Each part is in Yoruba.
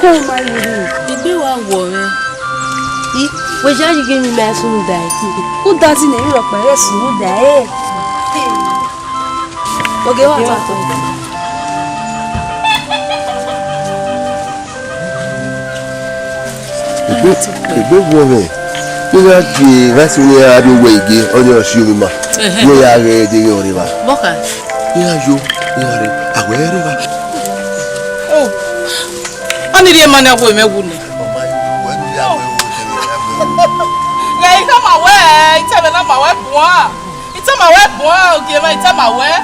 Come my room. The day one worry. We just give me my son die. Who does in a rock by us who die? Okay, what's that? Don't worry. You got the rest of the other way on your shuma. We are ready, River. Boka. Yeah, you are aware of it. Oh, I need a man of women, wouldn't it? Come away, it's a my web. It's a my web, give it to my web.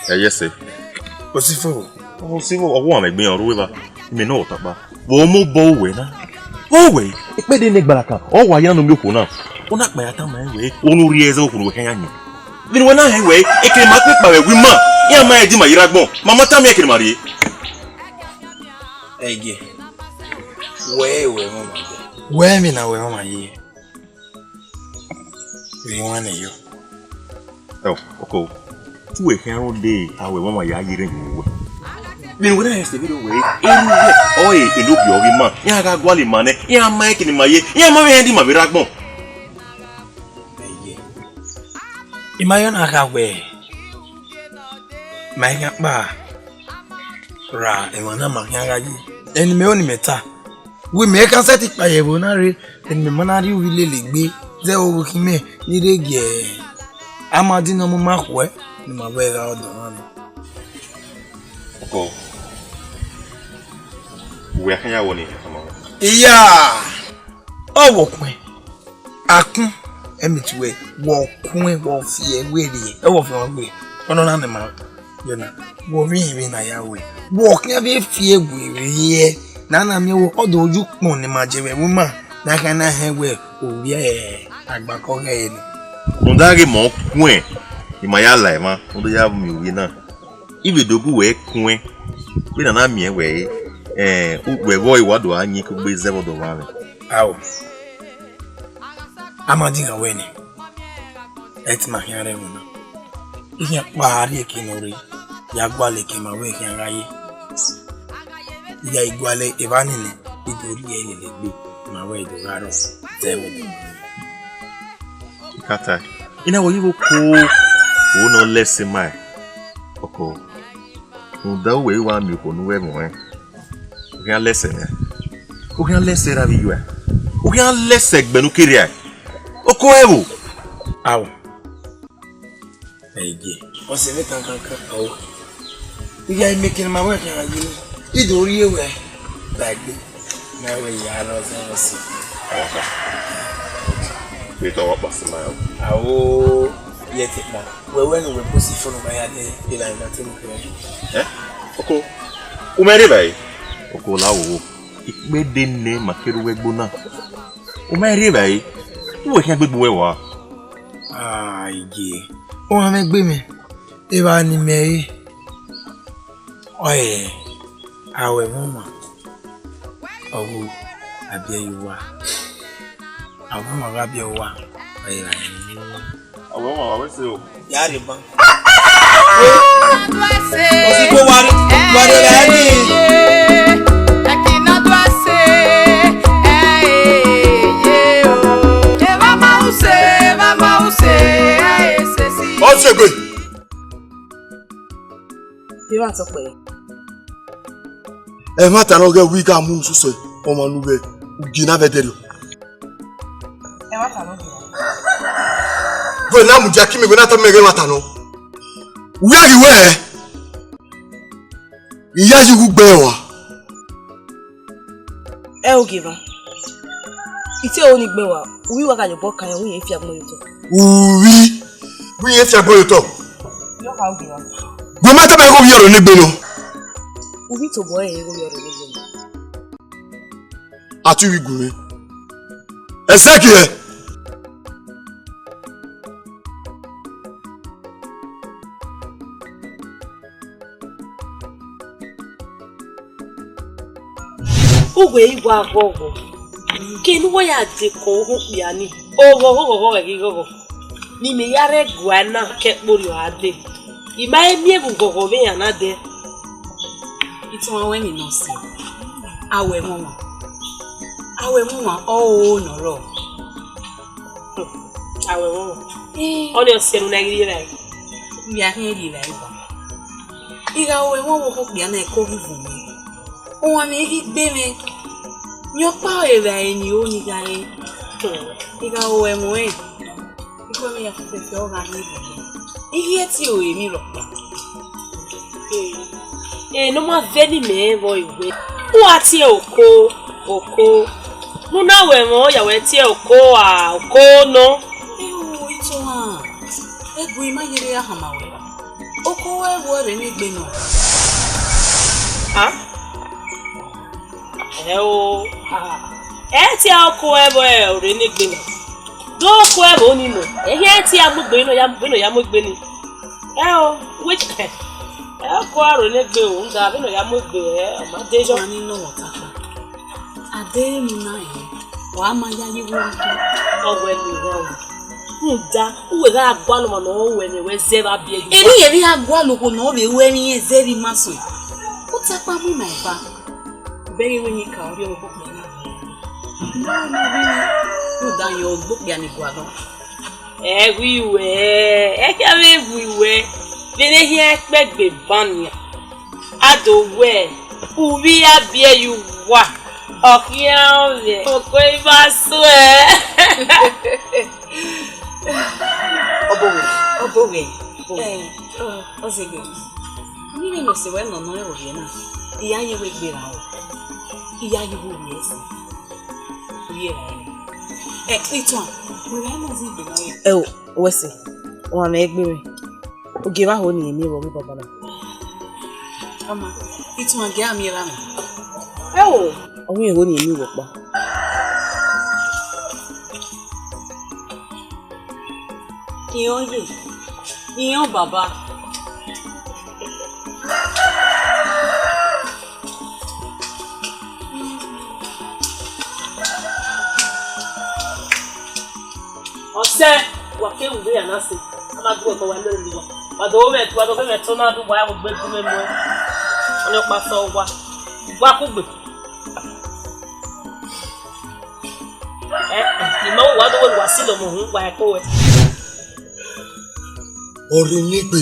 Yes, sir. What's it for? What's it for? I want to make me a river. Me know that, but more bow na. Bow it made in the Baraka. Oh, why you no milk now? One at my time, my way. Only years old who can you. Then when I way, it came up with my woman. Yeah, my dear, my Iraqmo. Mamma, tell me I can marry. Hey, where, Mama? Where me now, Mama? Ye. We want you. Oh, okay. To a hero day, I will want my year. Then when I say video way, oh, it look your man. Yeah, I got Wally money. Yeah, I'm making my year. Yeah, my handy, my Iraqmo. In my own way. My bar. Ra, and one of my and me only meta. We make a set it by a bonary, and the monary will really be there over him. Need a gay. I'm a dinner mark way. My way out the money. Okay. Where can you want it? Yeah. Oh, walk me. Akun, Emmett way. Walk me, walk here, weary. Oh, from way. On an animal. You know, worry in a way. Walk never fear weary. Nana me although you won't imagine a woman. That can I have way. Oh, yeah. I'm back on head. On that game, more queen. In my life, man, only have me winner. If you do go away, queen, we don't have me away. We boy, what do I need to be 0 to 1? Ow. I'm a dinner winning. That's my hair. If you're body, Kinori, Yagwale came away, and I Yaguale Evanini, it would be my way to Rado. There would be. Kata, you know what you will call. Oh no less in my okay. No way one you can wear more. We can listen. We can listen of you. We can listen Benukiria. Okoevo. Ow. Hey, what's it? Oh, we are making my work. You do real way. Like now we are not okay. We talk about smile. Oh. Yet, well, when we put it from my head, I'm not in the okay. Umerivai. Okolao. It made the name of Kirwebuna. Umerivai. You can't be well. Ah, ye. Oh, I make women. If I may. Oh, yeah. Our woman. Oh, I bear you are. I want to rub your one. I will say, Yariba. What's it good? You want to play? A matter of a week, I'm so sorry. Oh, my nube, you never tell you. When I'm Jackie, we're not a mega matano. Where you were? Yes, you bear. I'll give her. It's your only bear. We were at your book and we if you're going to. We if you're going to. Go mata ba go bi oro negbe no. Ubi to boy e go yoro negbe no. Atu wi gure. Ezekiel. Ugwe igwa agogo. Kinu wo ya de ko ho pia ni. Ogo gigogo. Ni me yare guana ke kpori ade. Ima emi egugogo be ya na de. Ito wen ni no si. Awe mama oh no ro. Awe mama. Oni o se na giri rai. Mi a hin ri rai ba. Iga awe mama ko pia na ko vivu mi. O wa me gi gbe me. Nyo pa e rai ni o ni ga e. Iga awe mo e. Iko mi ya fe o ga ni. Igi eti o e mi ro pa. No ma veni me boy we. O ati oko. Nuna we mo ya we ti oko no. Ito ha. Egbu ima yire ya hama we. Oko we wo re ni gbe no. Ha? Ti oko we bo e re ni gbe no. Do oko e bo ni no. Ti amugbe no ya mogbe ni. Which ko aro le gbe o nda bi no ya mogbe ma dejo ani no wota. Ade mi na e wa ma ya yi wo to owe ni ro nda uwe ga agwalu mo no we ni we zeba bi eju eri eri agwalu ko no be we mi zeri maso o tapa mu na ba beri we ni ka ori o ko na no da yo gbo ya ni gwa no wi we ka me we bene hi pegbe ban ya ado we ubi abie you wa Okiawe, oko ibaswe. Obowe. Ozege. Ni no se we no no e oye na. Iya ye we gbera o. Iya ye wo ye si. Oye ra. Ito an. We ra mo zi gbera o. Wese. O ma egbere. Oge ba ho ni emi wo mi baba na. Ama. Ito an ge ami ra na. Àwọn èrò ni èmi wò pa. Ìyàn bàbá. Ọ̀sẹ̀ wà ké wùdó yà náà sí. A máa gbọ́ ọ̀tọ̀ wà lórí mi wà. Wàdò ó mẹ́tò náà dùn bọ̀ àwọn gbé dùn mẹ́mọ́ ẹ̀. Wọ́n ní ọ̀pá sọ wá. Wá kú gbè. Ìmọ̀ wà tó wà sí lọ́mọ òun wà ẹ̀kọ́ ẹ̀. Orin nígbè.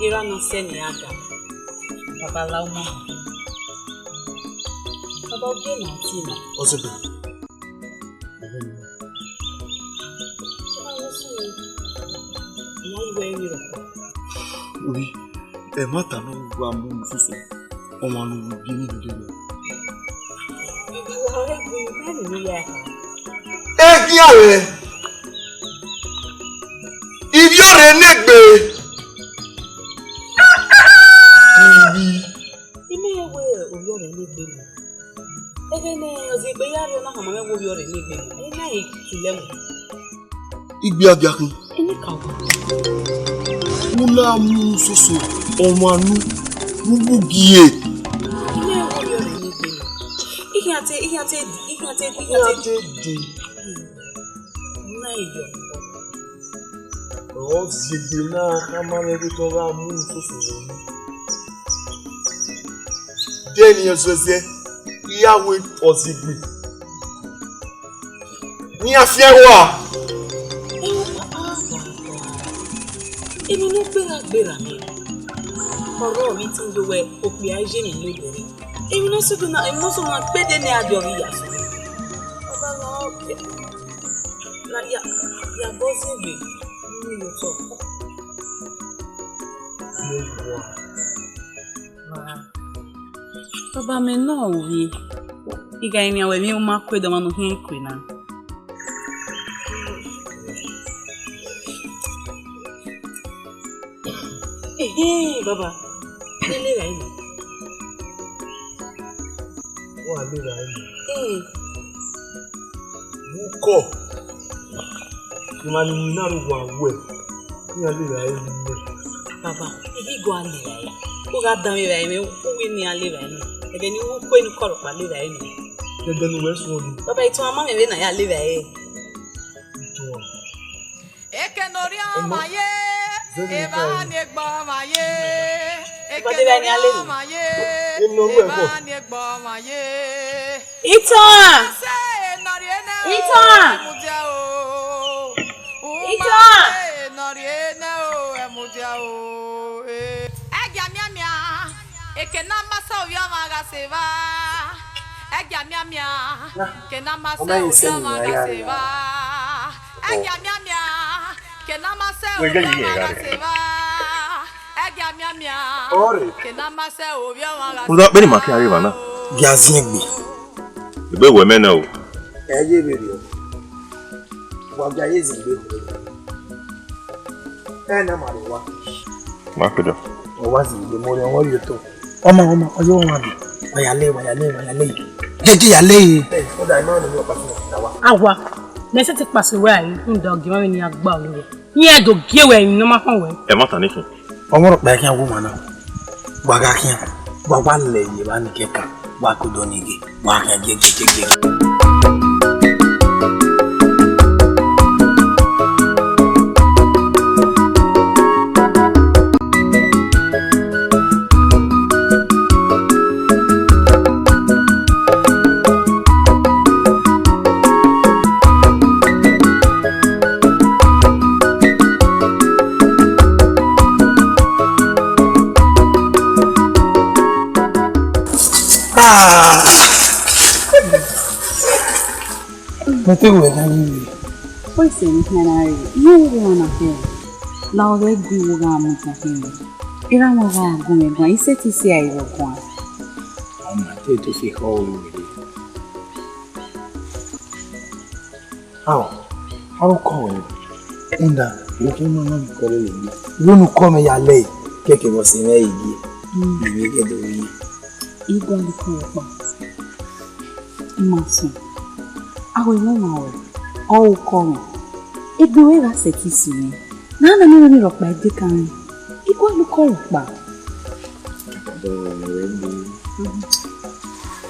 Iranu seni aga. Babaláwo mọ́. Baba oge na ti na. Ozebe. Oui, e mata no gwa mu fufu. O ma no bi ni de lo. Egi are. Ibi ore negbe. Igbe abiakun. Muna mu soso omanu mubugiye. Ihate. Na iyo. O zigina amane to ba mu soso. Deni yosose iyawe ozigbe. Ni afiewa. Èmi no gbéra mi. ọ̀rọ̀ mi ti ń lo ẹ òpè ayé mi lóbìnrin. Èmi náà sọ máa pé dé ní adé ọ̀rí ìyá fún mi. Ọba lọ ọ̀pẹ. Yàgbọ́ sí ìgbè nínú ìyọ̀tọ̀. Baba me no wi. Iga imi awe mi uma kwedo manu hin kwina. Baba. Ele ra ini. Wa le ra ini. Buko. Imani na ru wa we. Ni ale ra ini. Baba, ibi go ale ra ini. O ga dan mi ra ini, o wi ni ale ra ini. Ebe ni wo ko ni koro pa le ra ini. Dede ni we so ni. Baba itu ama mi we na ya le ra e. Ekenori amaye, eba ni egbo amaye. Ekenori amaye, eba ni egbo amaye. Itan! Itan! Itan! Noriena o emudia o. Egia mia ekena masa oya maga seva. Egia mia kena masa oya maga seva. Egia mia kena masa oya maga seva. Egia mia kena masa oya maga seva. Uda beni maki arriva na. Biazingbi. Ibe we me na o. Eje beri o. Wa bia yezingbi. Na mariwa. Makudo. Owazi de mori won ri to. Ọmọ oyo won abi. Wayale. Jeje yale. O da ina ni o pa fún wa. Awa. Nese ti pase we ayi fún dog ma ni agba o. Yin do gewe ni no ma fun we. E ma tan nikin. Ọmọ ro pa kian wo ma na. Wa ga kian. Wa le ye ba ni keka. Wa ko do ni ge. Wa kan je. Mete we na ni. Pois é, Nari. Eu vou na fé. Lá o de o ga mu ta fé. Ira mo ga gume gwa ise ti si ai wo kwa. Ama te to fi ho we. How come? Unda, you can no man call it. You no come ya lei. Keke wo se na igi. Ni ke do yi. Igwa ni ko pa. Maso. Awe mo ma we. O ko mi. Egbe we ra se kisi ni. Na ni ro pa de kan. Igwa lu ko ro pa.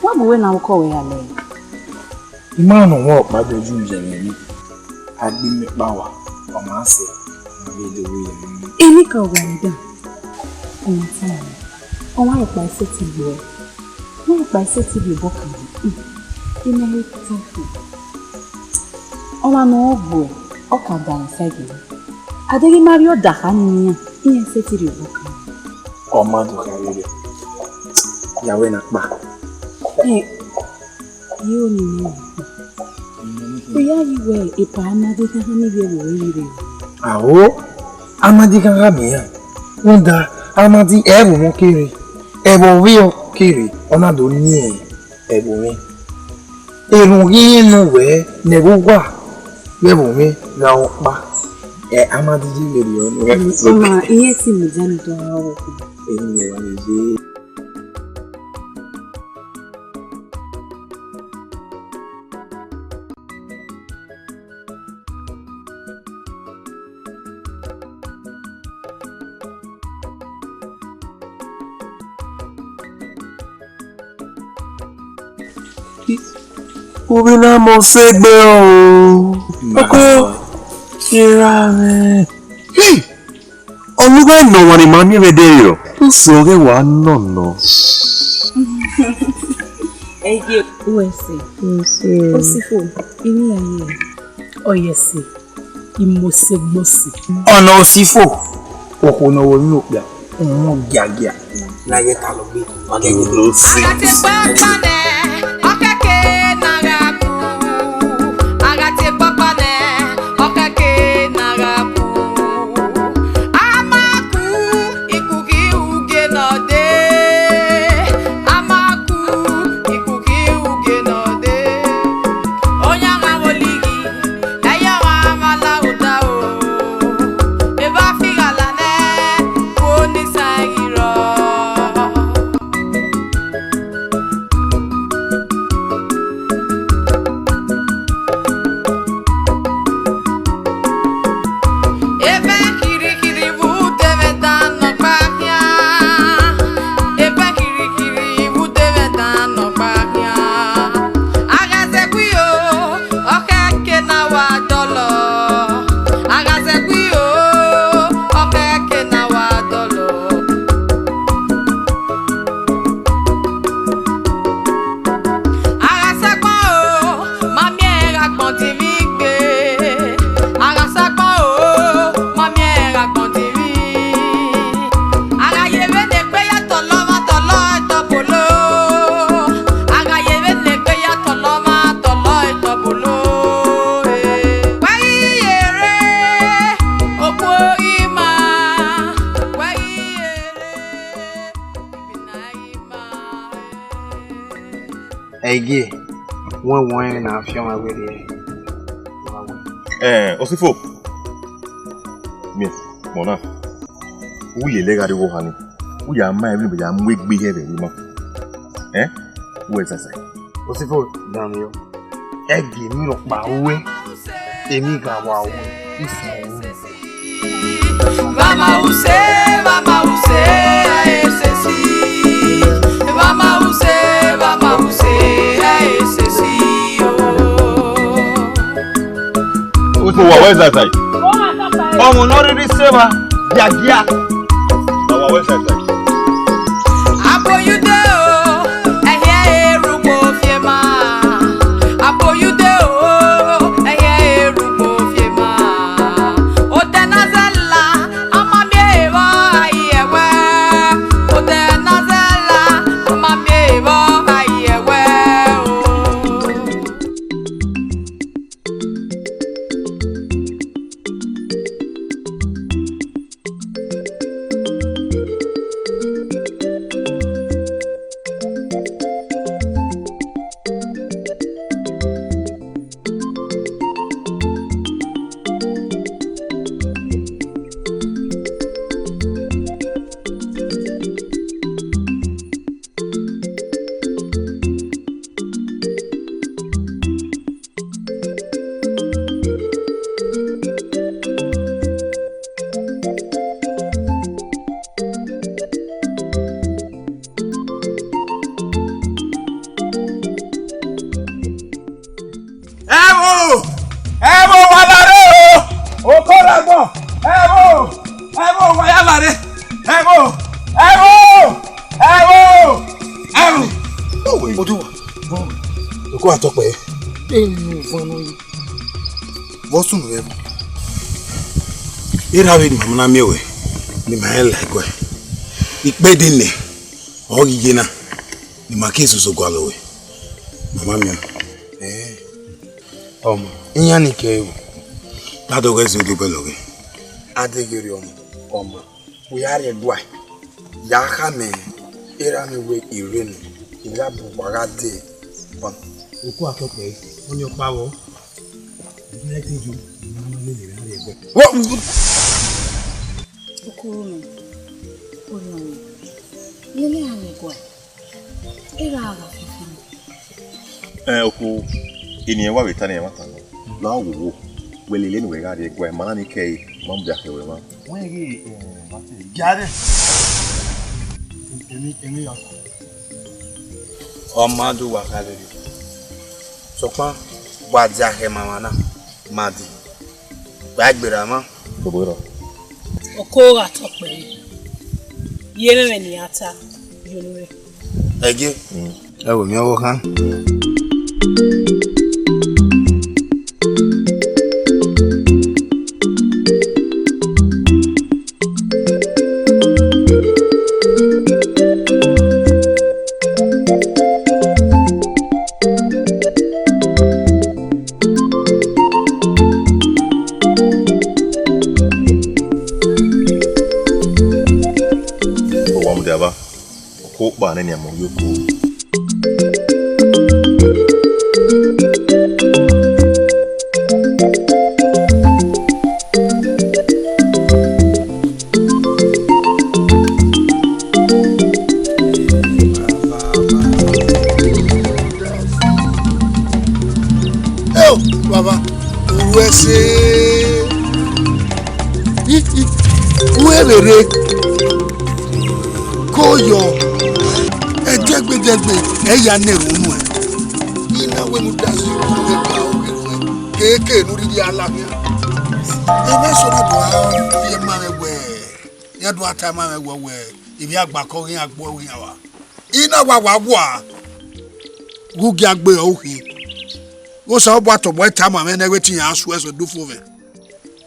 Wa bo we na ko we ya le. Imanu wo pa doju nje ni. Agbi mi pa wa. O ma se. Mo be do we ni. Emi ka wa da. O ma ta. O wa ro pa se ti bo. Mo pa se ti bo kan. Ina he tafu. Ola no ogbo o ka da nsege. Adegi Mario da hani ya. Iye se ti ribo kan. O ma do ka re. Ya we na pa. Yo ni no. Ya yiwe ipa amade ka hani be wo ire. Awo amadi kan ga mi ya. Unda amadi ebu mo kere. Ebu wi o kere. Ona do ni ebu mi. Erun yin we ne gwa. Ebu mi la o pa. Amadi ji le ri o. Ma iye ti mo jani to ro ko. Eni wa ni je. Obi na mo segbe o. Oko ira me. Oluwa no wani ma mi re de yo. O so ge wa no. Ege uese. Osifo, ini aye. Oyese. Imose gbose. Ona osifo. Oko no wo ni opia. Mugiagia. Nage talobi. Nage Lucy. Ege, one na fion ma wele. Osifo. Yes, mona. Uye lega de wo hani. Uya ma even be ya mwegbe here ma. Wo exercise. Osifo, dan yo. Ege mi ro pa we. Emi ga wa wo. Vamos usar, esse sim. Vamos usar, esse sim. Osifo, wa exercise. Omo no ri seba. Giagia. Wa exercise. Apoyude o, ehie erupo fiema. Apoyude o, ehie erupo fiema. Odenazela, amamiewa ayewe. Odenazela, amamiewa ayewe. Irawe ni mama na mewe ni mahela ikwe ikpede ne ogige na ni makesu so gwalowe mama mi inya ni ke lado gezi odi beloge adegeri omo we are dua ya ka me ira mi we irenu ila bu bagade bon oku atope onye pawo ni ti ju mama ni le are egbe Okoro Olorun. Lele alegwa. Era aga fifi. Oku ini wa wetane ya mata. Na wo welele ni we ga de egwa mana ni kai mam bia ke we ma. Wọ́n yìí jáde. Èmi yọ. Ọmọ adó wà kálẹ̀ rí. Sọpọ́n gbàdí ahẹ́ màmá náà máa di. Gbàgbèrè àmọ́. Gbogbo Okora tọpẹ. Yere ni ata yonure. Ẹgẹ́. Ẹ wò mí ọwọ́ kan. Om Deva, Hope Banania Moyoko. Baba, USA. Where Koyo. Ejegbe, eya nerunu e. Ina we mu dasi we pa o keke nu ri ala mi. Ebe so na do ye ma we. Ya do ata ma we. Ibi agba ko rin agbo rin awa. Ina wa. Gugi agbe o hi. Wo sa bo atobo etama me na wetin ya aso eso do fo ve.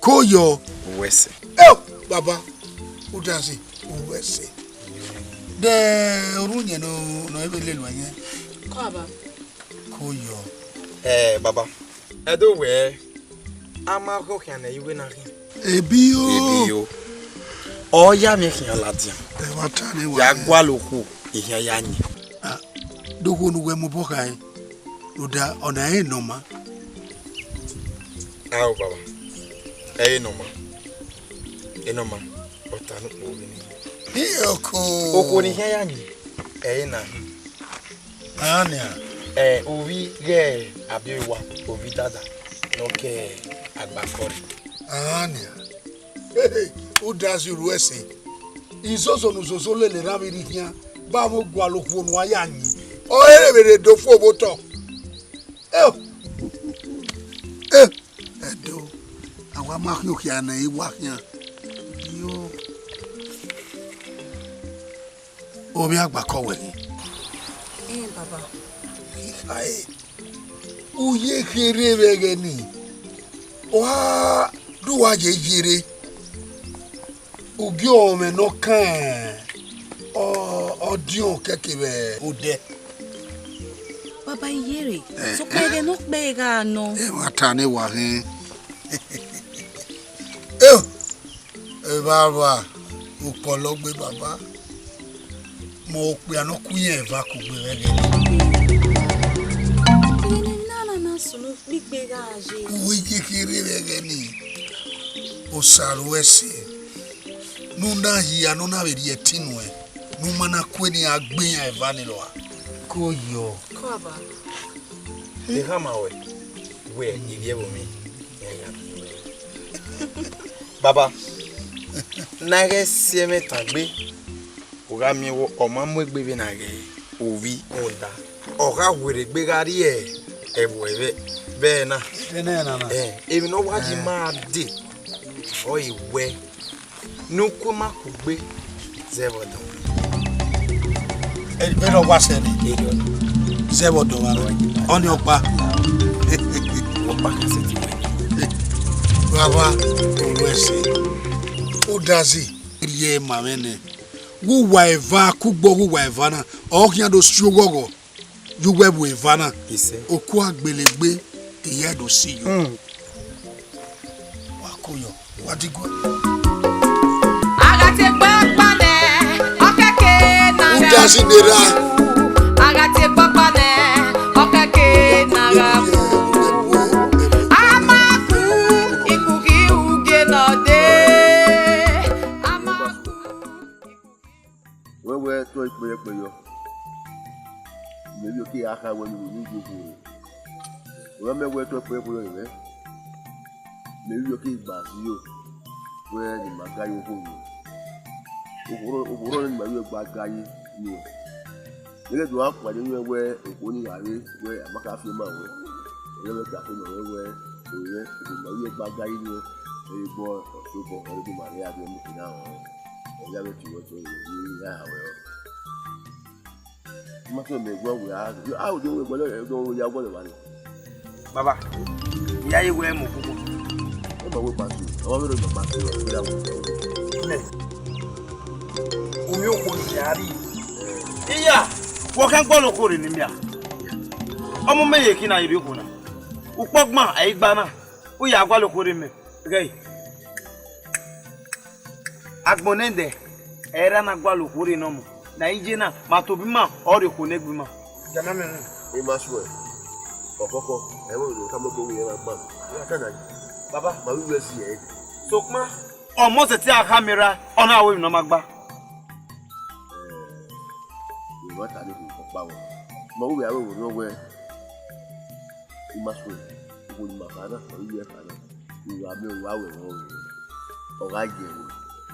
Koyo Wese. Oh, Baba. Who does it? Wese. The Runya no ever little one. Koyo. Baba. I do where I'm a cook and you win a Ebio. Oh, ya making a Latin. What time? Yagualuku, Ihayani. Do one who were Mobokai. Luda on a noma. Oh, Baba. Noma. Enoma. Otano Ovini. Okoni Hayani. Na. Ania. Ovi ge abiwa ovi dada no ke agbakori. Ania. Hey, who does you Wese? Isoso no so le ramiri hia ba mo gwaloku no ayanyi. O ere do fo boto. Edo. Awa makyo kia na iwa kia. Yo. Obi agbako we ni. Baba. Ai. Uye kere wege ni. Wa duwa je jire. Ugi ome no kan. Audio kekebe ode. Baba yere. So pege no pega no. Watane wa he. Baba. Ukologbe baba. Mo pe anoku yen va ko gbe wege Na sunu gbigbe gaje. Uwe kekere wege ni. Osaruese. Nunda hiya no na weri etinwe. Numana kweni agbe ya evaniloa. Koyo. Koaba. The Hamawe. Where you give me. Baba. Nage sieme tagbe. Oga mi wo omamwe gbe nage. Ovi onda. Oga were gbegari ebuebe. Be na. Emi no waji ma de. O iwe. Nukuma kugbe. Zevodon. Elbero wasere. Zevodon waro. Oni opa. Opa kaseti. Baba, Wese. Odazi. Riye mamene. Wu wa eva kugbo wu wa eva na. O kian do strugogo. You webu evana. Oku agbelegbe eye do see you. Wakoyo. Wadigo. Agate gbapane okeke na. Udazi nera. Agate gbapane okeke na. Amaku ikuki uge no de. Amaku. Wewe to ipe yo. Maybe okay aka when you go. Remember where to pray for you, eh? Maybe okay back you. Where the magayo home. Ogoro ni mayo bagayi you. Ile do akwa ni where ogoni are where amaka fi ma we. Ile ka fi ma where oye the mayo bagayi ni e bo so bo ori Maria bi mi na o. Oya be ti wo to ni ya we. Maso me gwa we a o do we gbolo do ya gbolo wa ni. Baba. Ya ye we mo kuku. O ma we pa si. O we ro ma pa si o ya wo. Omi oko ni ari. Iya, wo kan gbolo ko re ni mi a. Omo meye ki na iri ko na. Upogban ai gba na. O ya gbolo ko re mi. Gay. Agbonende era na gwalo kuri no mo na ije na matobi ma ori ko negbi ma jama me e ma so okoko e wo lo ka mo go we ma gba ya kana baba ma wi we si e sokma o mo se ti a camera ona awe no magba e wa ta ni ko pa wo ma wi awe wo no we e ma so ko ni ma kana ma wi e kana ni wa me wa we wo o ga je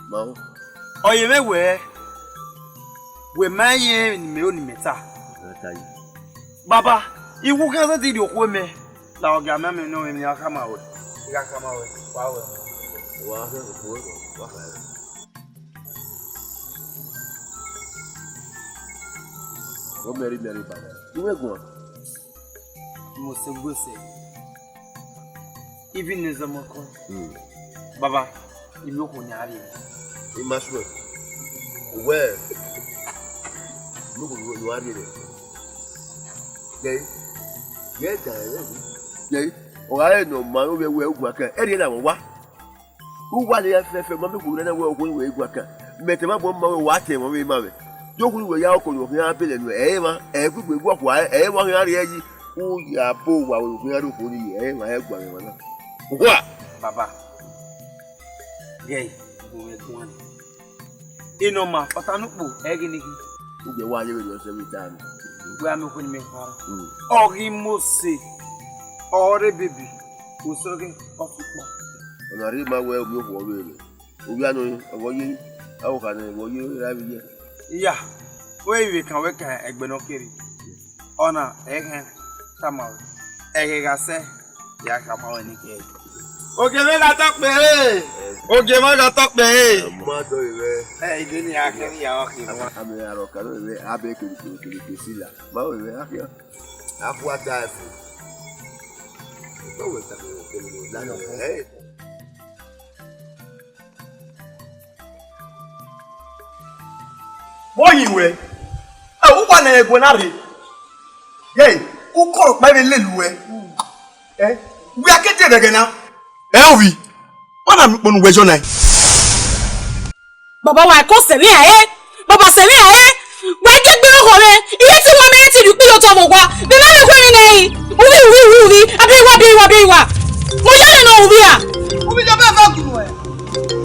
ma oye mewe we maye ni me oni meta baba iwu kan se ti di okwo me la oga me me no me aka ma we ika kama we wa se ko wa ka o meri baba iwe gun mo se gbose even in zamoko baba ilu ko ni ari e ma so we look what you are doing. Yay, or I know my way worker, any other one. Who was the FF? Mamma who never will go away worker. Met him up one more water when we marry. Don't we are going to happen and Emma, every we walk while everyone are ready. Oh, yeah, poor while we are only Emma. What, Papa? Yay, one. Inoma, Patanuku, Agony. Who why you was every time. Where am I going to make her? Oh, he must say, oh, the baby who's talking of it. And I read my way of your worry. We are knowing what you, how can you have here? Yeah, where we can work at Egbenokiri. Honor, egg, come out. Egg, I say, yeah, come out any case. Okay, we got talk me. Okay, we got talk me. Hey, didn't you hear me? I'm a rock. I beg you to see that. But we are here. I've what I feel. Hey. Boy, you way. Oh, one a guanari. Yay, who called my little way? Eh? We are getting again now. Elvi, what am I going to night? Baba, why cost me? Baba, say me. Why get me over? Yes, you want me to do your job. The man is going in. Movie. I be what? What you know we are? Who be the best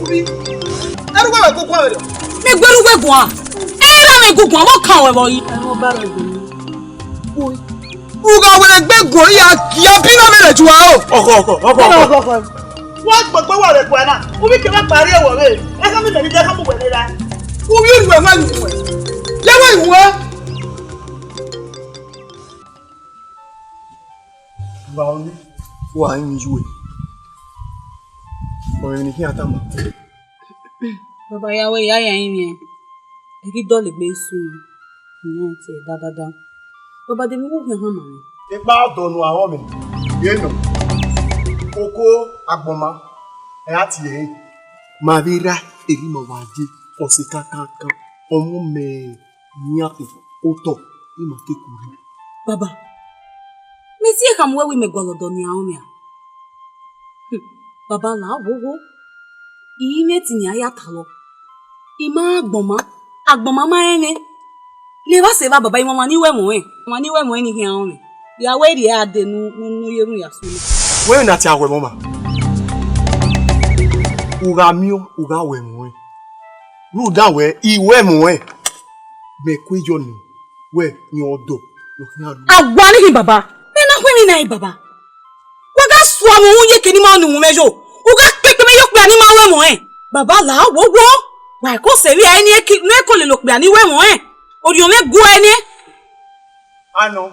Movie. I don't want to go for it. Make good way go. I go go. What can we buy? I no bad boy. Who go with a big go? Ya pina me le juwa o. What but go wa le kwa na. Who be ke ma pari e wo we. E ka mi le je ka mo we le da. Who be you we ma ni we. Le wa iwo. Wa oni. Wa yin juwe. Mo ni ki atama. Baba ya we ya yin mi. E ki do le gbe su. Ni ti da. Baba de mi wo yan ma. Ipa donu awon mi. Ye no. Koko agboma e ati e mavira eri mo waje osika kankan omo me nyaku oto ima kekuri. Baba, me see kam we me golodo ni awon mi a. Baba la wo. Ime ti ni aya talo. Ima agboma ma ene. Le wa se baba ima ma ni we mo e. Ma ni we mo ni hi awon mi. Ya we ri ade nu yerun ya so. We na ti awe mama. Uga mio, uga we mo. Ru da we iwe mo e. Me kwejo ni. We ni odo. Lo ki adu. Agwa ni baba. Me na kwe mi na baba. Waga swa mo unye ke ni ma nu mejo. Uga pepe me yok bia ni ma we mo e. Baba la wo. Wa ko se wi ani e ki no e ko le lo bia ni we mo e. Ori o me go eni. Ano.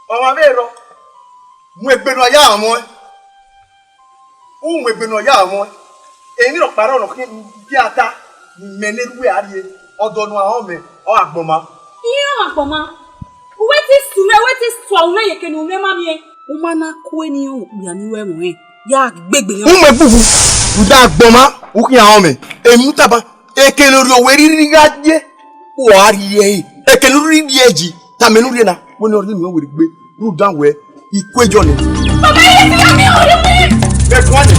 Owa me ro. Mu egbenu aya awon e. Mu egbenu aya awon e. Eni ro paro no ki ata meneruwe ariye odonu awon me o agboma. Iyo agboma. Weti stu awon ye ke ni ume ma mi e. O ma na ko eni o bia ni we mo e. Ya gbegbe yan. Mu ebubu. Uda agboma o ki awon me. Emu taba ekele ori owe riri gaje. O ariye. Ekele ori bi eji. Ta menuri na. Wo ni ori mi o we gbe. Ru dan we ikwejo ni. Baba ye ti ya mi ori mi. Be kwa ni.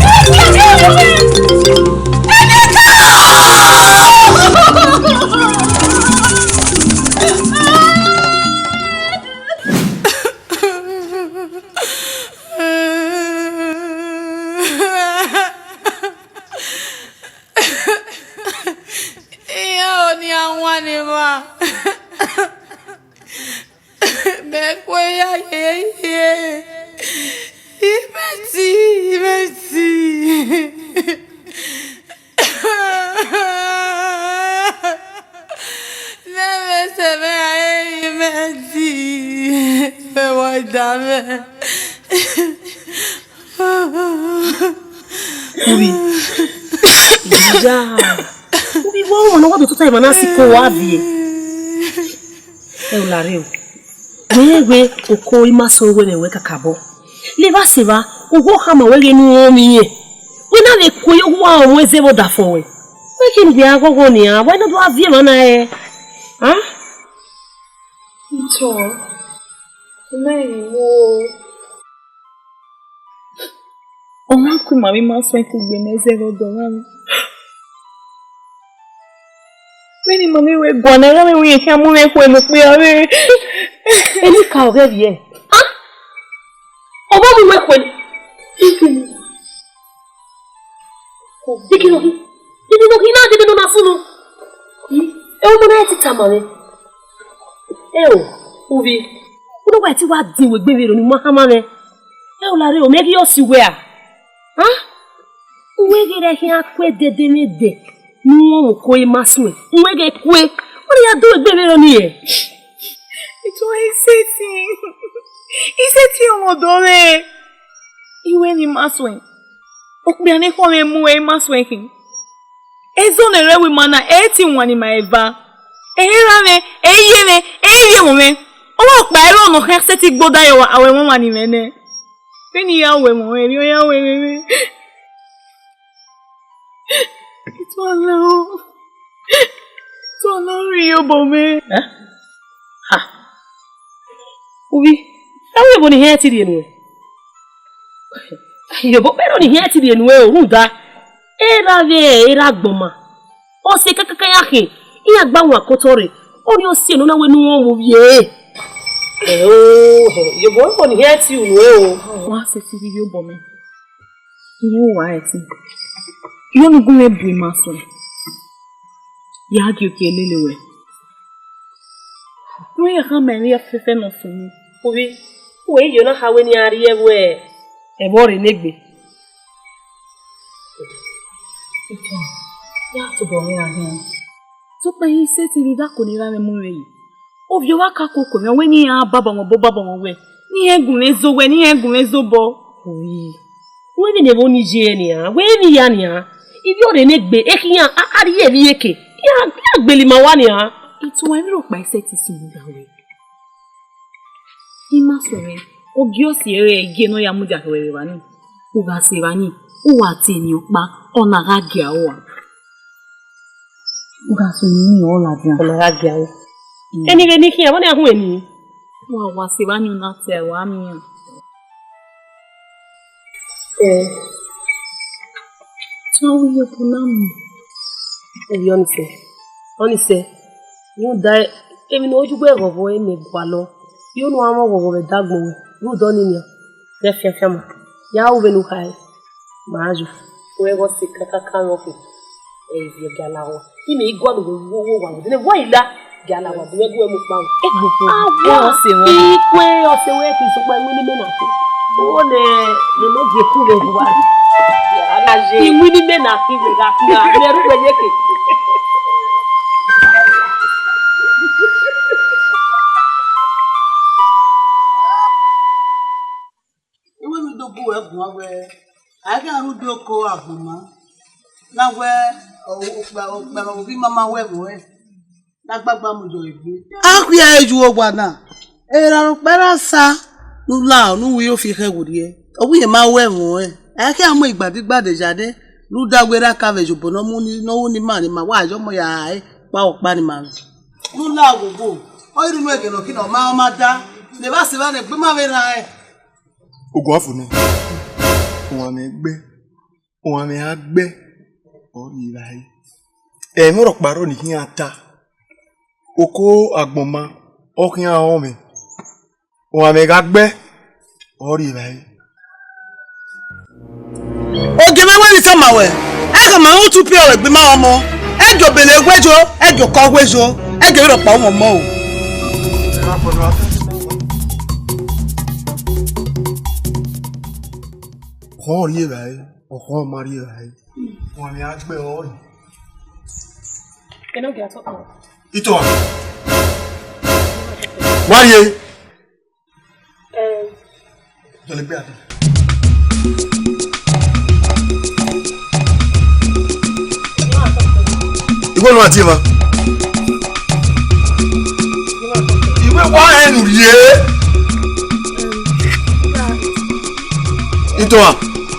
Me cuella ye. Merci. Debe se ve ahí, merci. Me voy dame. Ubi. Ya. Ubi wo no wa do tuta imana si ko wa bi. E o lare o. Wewe oko imaso we ne we kakabo. Le ba se ba ogo ha ma we nu omi ye. We na le ko yo wa o we zebo da fo we. We kin bi agogo ni a we no do avie mana e. Huh? Ito. Mẹ́rin wo. Ọmọ akú màmí máa sọ ikú gbé mẹ́sẹ̀ lọ́dọ̀ rárá. Mẹ́rin màmí wẹ̀ gbọ̀nà rárá mi yẹ kí a mú ẹ̀kọ́ ẹ̀mí pé ọ̀rẹ́. Ẹni ka ọ̀rẹ́ rí ẹ̀. Ọmọ mi wẹ̀ pẹ̀lú. Díkì náà dídí náà fún un. Ẹ wọ́n mọ́ náà ti tàmà rẹ̀. Ẹ ò, Ubi. Uno wa ti wa di we gbere ni Muhammad e o la re o meki yo si we a we gere hi akwe dede mede ni won ko e masu e we ge kwe o ya do gbere ni e Ito iseti omodore. Iwe ni masu e. Okbi ani ko me mu e masu e kin. Ezo ne rewe mana eti nwani ma eva. Ehirane, eyiye mo me. Owo pa ero no he se ti gboda yo awe won wa ni mene. Fini ya we mo eri o ya we we. To ri yo bo me. Ha. Ubi, awe bo ni he ti ri enu e. Yo bo pero ni he ti ri enu e o ruda. Era gboma. O se kakaka ya hin. Iya gba won akotore. O ni o se enu na we nu won mo ye. Yo bo ni he ti unu e o. Wa se ti yo bo me. Yo wa eti. Yo nu gun e bu maso. Ya gi o ke lelewe. No ya ha me ya fefe no fun. Ubi, we yo na ha we ni ari ewe. E bo re negbe. Ya to bo me ahin. To pa yin se ti ri da ko ni ra me mu yi. Ovyo wa ka koko me we ni ya baba won we. Ni egun ezo we ni egun ezo bo. Oyi. We bi ne bo ni je ni a. We bi ya ni a. Ibi o re negbe e kiyan ari e bi eke. Ya gbeli ma wa ni a. Itu wa mi ro pa ise ti sun da we. Ima so re. Ogi o si ere ege no ya mu ja we wa ni. O ga se wa ni. O wa ti ni o pa ona ga gi a o wa. O ga so ni o la dia. Ona ga gi a o. Eni re ni kiyan bo ni ahun eni. Wa se wa ni na te wa mi yan. Tawo yo punamu. Onise. You die. Emi no oju gbe gogo e me gba lo. You no amo gogo be dagbo we. You don ni ya. Fe fe ma. Ya u be nu kai. Maaju. We go se kaka no ko. Ye gala wo. Imi igwa do wo wa. Ne wo ila gala wa. We go e mu pa. E gbogbo. Ah, wo se won. Ikwe o se we ki so pa mi ni me na ko. O le meje ku be wa. Iwi ni me na ki we ga ki na. Le ru we yeke. Aga rudo ko agboma na we ogba obi mama we bo e na gbagba mu jo igbe akwi eju ogba na era ru pera sa nu la nu wi o fi he wori e owu ye ma we mo e ake amu igbadigba de jade lu dagbera ka vejo bono mu ni no ni ma ni ma wa ajo mo ya e pa opa ni ma nu la gogo o iru nu ege no kino ma da le ba se ba ne gbe ma we ra e ogun afu ni wọ́n mi á gbẹ́ orí ìráyé ẹ̀mí ọ̀rọ̀ pàrọ̀ ní kí n ta oko àgbọ̀nmá ọkùnrin àwọn mi wọ́n mi á gbẹ́ orí ìráyé. oge mẹ́wẹ́ ní sẹ́mà wẹ̀ ẹ kàn máa ń tún pí ọ̀rọ̀ ìgbìmọ̀ ọmọ ẹ jọ bèlè gbẹ́jọ ẹ jọ kọ́ gbẹ́jọ ẹ jọ ìrọ̀pọ̀ ọmọ mọ́ o Oh, yeah, right. Oh, Maria, right. One I gbé ọ́. You know get up. Ito. Maria. Jole pe ati. Ibo no ati ma. Iwe wa enu ye. Ito a.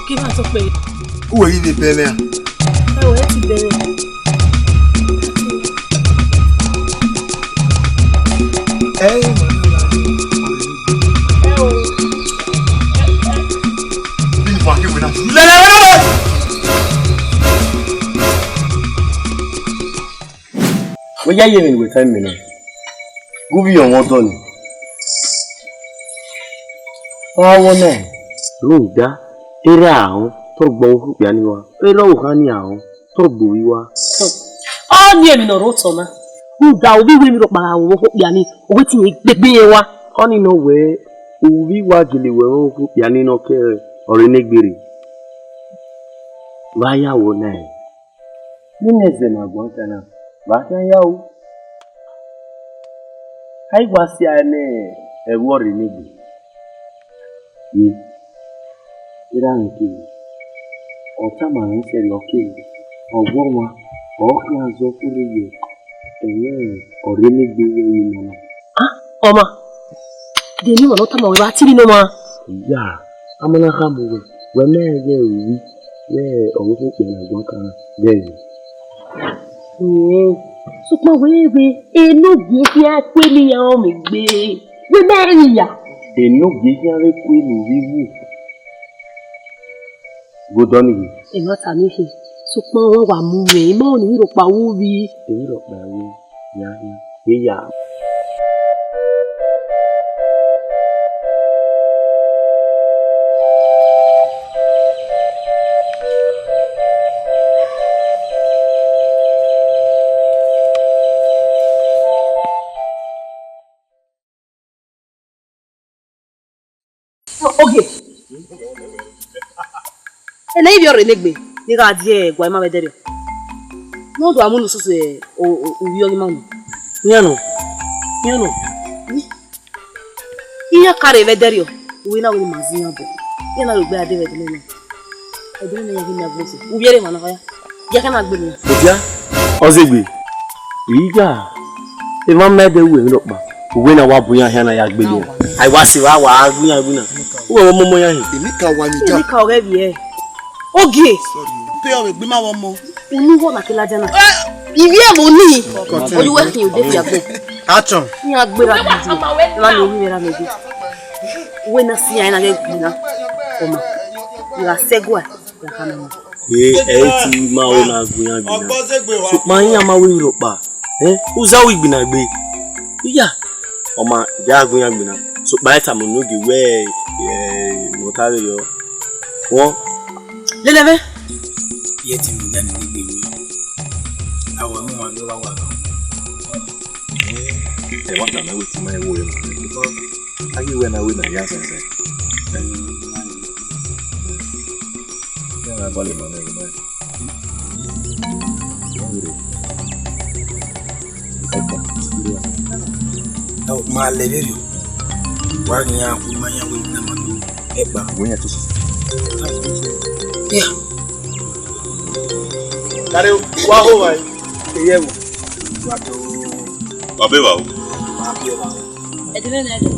Kí máa sọ pé. Uwe yi be bele a. Ẹ wò ẹ ti bẹ̀rẹ̀. Wọ́n yá yẹ̀mí ìwé fẹ́ mi náà. Gúbí ọ̀wọ́n tọ́ ni. Ọwọ́ náà ló ń dá eré àwọn tó gbọ́ ohun pìá ní wa. Eré ọ̀hán ní àwọn tó gbò wíwá. Ọ ní èmi nọ̀rọ̀ ụtọ na. Nga obi wee mi rọkpara àwọn ohun pìá ní owó tí yẹn gbẹgbẹ yẹn wa. Ọ nínú wẹ̀ òwú wá gèlè wẹ̀ ohun pìá nínú kẹrẹ ọ̀rẹ́ nígbèrè. Wáyàwó náà. Nínú ẹ̀sẹ̀ màgbọ́n kan náà. Bàtà yàwó. Àìwá sí àná ẹ̀rú ọ̀rẹ́ nígbè. Yé. Ìrà nke ọ̀tá màá ń ṣẹlẹ̀ ọ̀kẹ́ ọ̀gbọ́n wa ọ̀ọ́kẹ́ azọ fúnra yẹ ẹ̀yẹ́ ọ̀rẹ́ nígbè yẹn ni mọ̀nà. Ọma, dèmi wọn lọ́tà màá wẹ̀ bá tìrì náà ma. Ìyá amúnáká mu wẹ̀ mẹ́ẹ̀ẹ́dẹ́ òwú wẹ́ẹ̀ ọ̀hún fún pẹ̀lú àgbọ̀n kan bẹ́ẹ̀ ni. Sọpọ̀ wẹ́wẹ́ enógi fi á pé níyàwó mi gbé wí mẹ́rin yà. Enógi fi á pé ní wíwú. Gbọ́dọ̀ nìyí. Èmi ọ̀tá mi ṣe sọpọ̀ wọn wà mú mi ìmọ̀ òní ìrọ̀pá wú rí. Èmi rọ̀pá wú yá yíyá. Oge. Ele ibi ọ̀rẹ́ negbe ni ga die gwa ma bedere. No do amunu susu uwi oni manu. Nyano. Iya kare bedere o. Uwi na woni mazinya bo. Yana lo gbe ade bedere na. Ede na yagi na gbese. Uwi ere mana ya. Ya kana gbe ni. Oja. Ozegbe. Iya. E ma mede uwe mi lopa. Uwe na wa buyan hia na ya gbe ni. Ai wa si wa buyan bu na. Uwe mo yan. Èmi ka wa ni ja. Èmi ka ọ̀rẹ́ bi e. Oge. Pe o gbe ma wo mo. Unu wo na kila jana. Iwi e mo ni. Oluwe kin o de fi agbo. Action. Ni agbera gidi. La ni owi mera meji. Uwe na si ya na ge gbina. Oma. Ira segwa ya kana mo. Ti ma o na buyan gbina. Ma yin ma we ropa. Uzawo igbina gbe. Iya. Oma ja buyan gbina. So by time no ge we mo tare yo. Won Leleve. Ye ti mu dani ni gbe. Àwọn won lo wa. E wa na we ti ma e wo e. Ayi we na ya sense. Ya na vale ma na we. Ma leverio. Wa ni ya ku ma ya we na ma do. Eba. Wo ya to so. Yeah. Kare wa ho wa. Eye mo. Babe wa o. Edele na edo.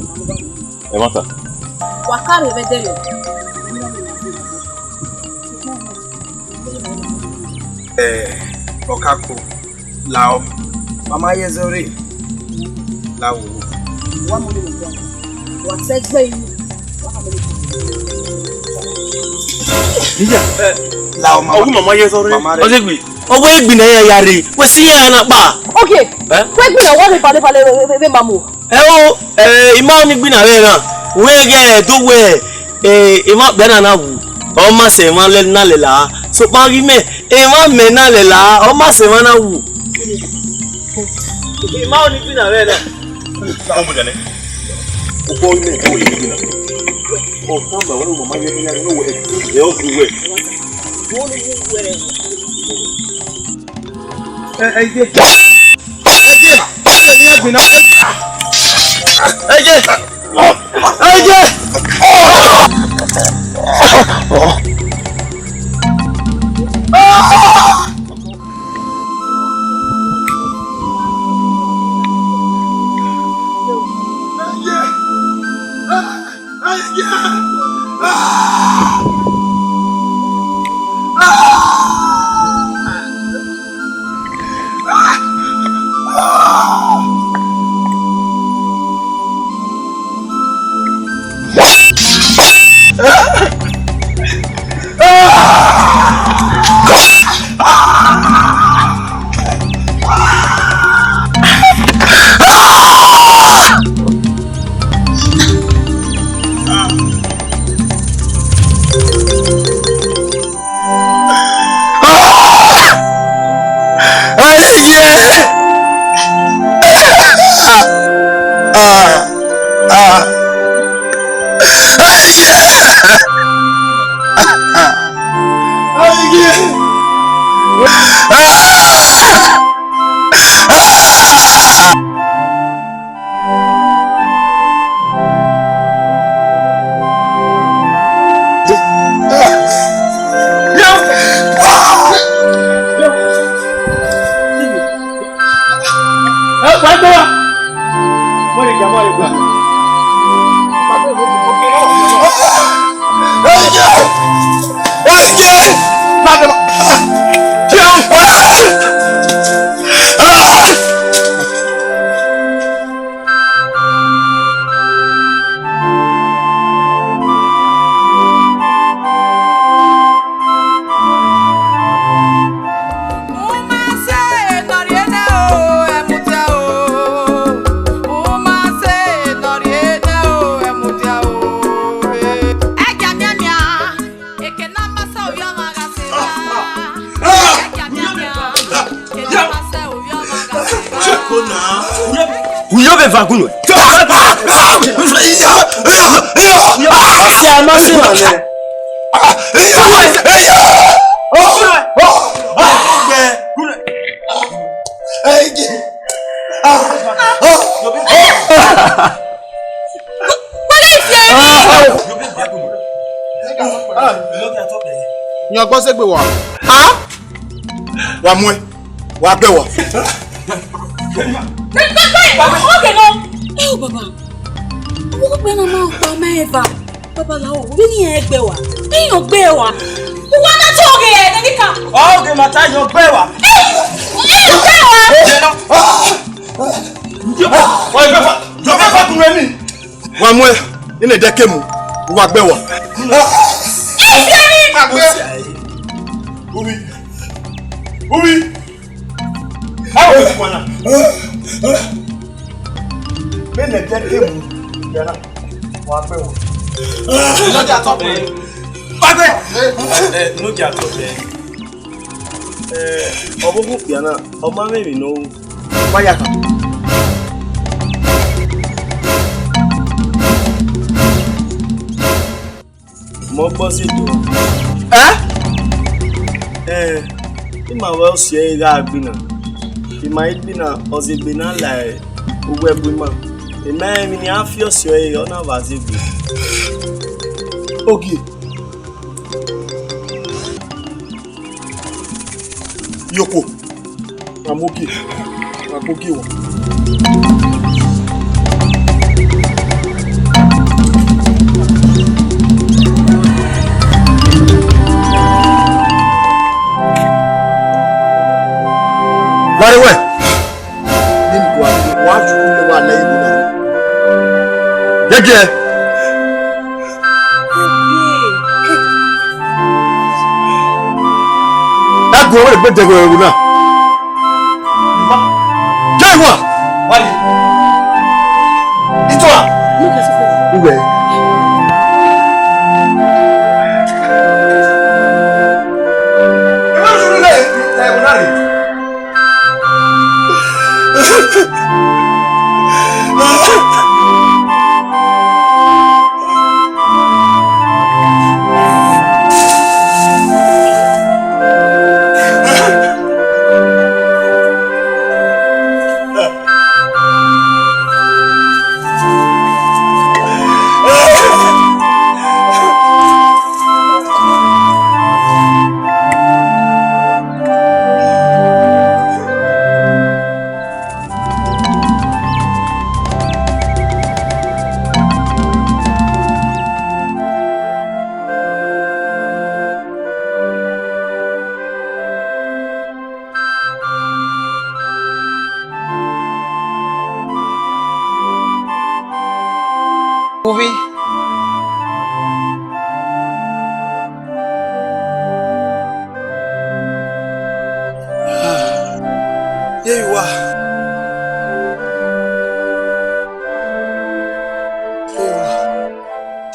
E mata. Wa kare bedere. Okako. Lao. Mama Yezore. Lao. Wa mo le mo. Wa segbe yi. Iya. Lao mama. Ogu mama Yezore. Ozegbe. Owo igbina ya yare. We si ya na pa. Okay. We gbina wa le pale be mamu. Ima ni gbina re na. We ge do we ima be na wu. O ma se ma le na le la. So pa ri me ima me na le la. O ma se ma na wu. Ima ni gbina re na. Kamu jane. Uko ni ko yi na. O kamba wala mama yeye ya no we. E o ku we. Wa mwe wa be wa Okay no eh baba wo pe na ma pa meva baba la o bi ni egbe wa bi yan gbe wa wa na to ge e ni ka o ge ma ta yan gbe wa jo be fa kun mi wa mwe ine de kemu wa gbe wa Ubi. How is it one? Ben the dead him. Yana. Wa pe wo. No ja top e. Bagbe. No ja top e. Obogun piana, o ma me no. Waya kan. Mo gbọ́ sí to. Ima well share ga agbina. Ima igbina ozigbina like ugwe buma. Ina mi ni afio share ona vazigbe. Ogi. Yoko. Amogi. Amogi wo. Very well. Nimbo watu kule wala hivi na. Jeje. Agbo wale bede go ewu na. Jewa. Wali. Itoa. Uwe.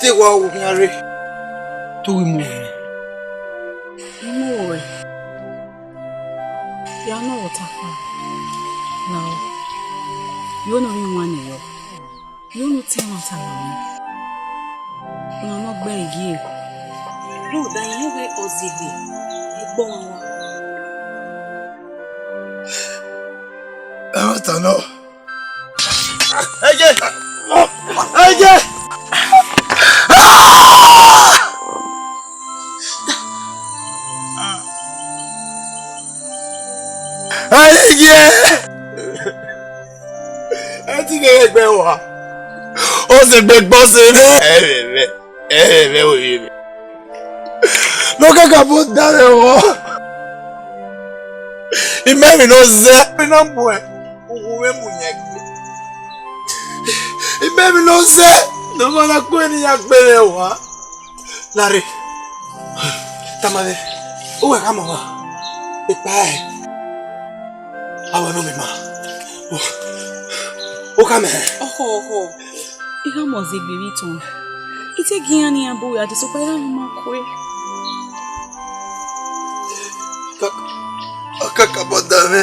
te wa wo nyare to wi mo No. You know what happened. Now, you know you want it. You know tell what happened. You are not very gay. No, that you way ozigbe. Egbon wa. No. Eje. Ẹ ti ke gbe wa. Ó ṣe gbe gbọ́ se re. Ẹ o yi. Lo ke ka bo dare wo. Imeri no ze. Na mbo e. Owo mu yen gbe. Imeri no ze. No ma na ko ni ya gbere wa. Lare. Tamade. O wa ka mo wa. Ipa e. Awa no mi ma. O ka me. Oh. Iha mo zigbe biton. Ite giani abo ya de so pa ira ma ko e. Kaka bodame.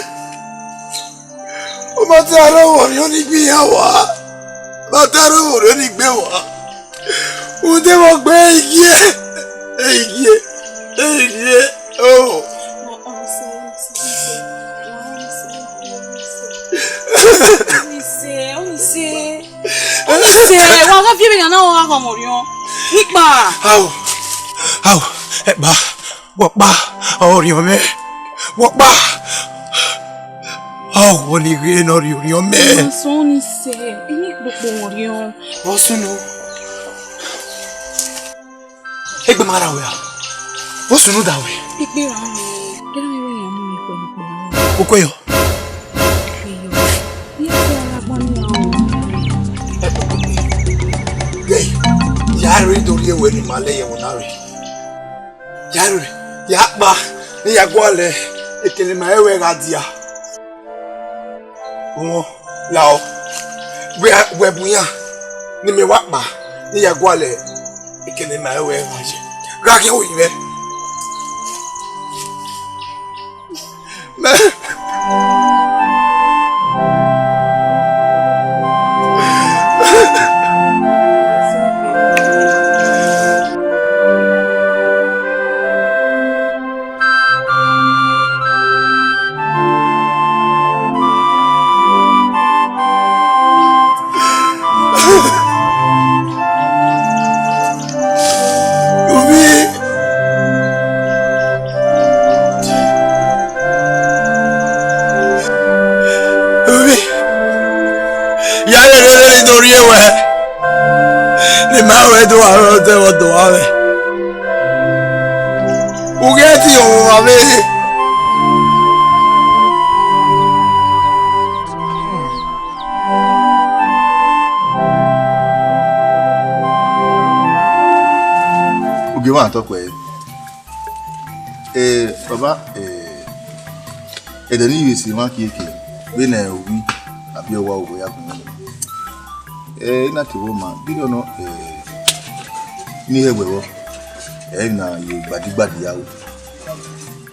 O ma ti ara wo ni oni gbe ya wa. Ba ta ara wo ni gbe wa. O de mo gbe igi. Oh. Wa ga fi be na o ga mo rion. Nipa. Au. E ba. Wo pa. O ri o me. Wo pa. Oh, oni gbe no ri o me. So ni se. Eni gbogbo mo rion. Wo sunu. E gbe mara we. Wo sunu da we. Ipe ra mi. Kira mi we yan mu mi pẹ̀lú pe. Okoyo. Yari dori ewe ni male ye wonare. Yari ya pa ni ya gwale ekele ma ewe gadia. Won lao. We buya ni me wa pa ni ya gwale ekele ma ewe gaje. Ga ke wo ibe. Nítorí ẹwẹ́ ni máa wẹ́ tó wà lọ́wọ́ tẹ́wọ́ tó wà rẹ̀. Ògẹ́ tí òun wà mí. Ògẹ́ wà tọ́pọ̀ ẹ̀. Bàbá ẹ̀dẹ̀ ní ìrèsì máa kí èkè bí nà òwú àbí ọwọ́ òwò yà kùn mí. Na ti wo ma bi no ni ewewo na ye gbadigbadi yawo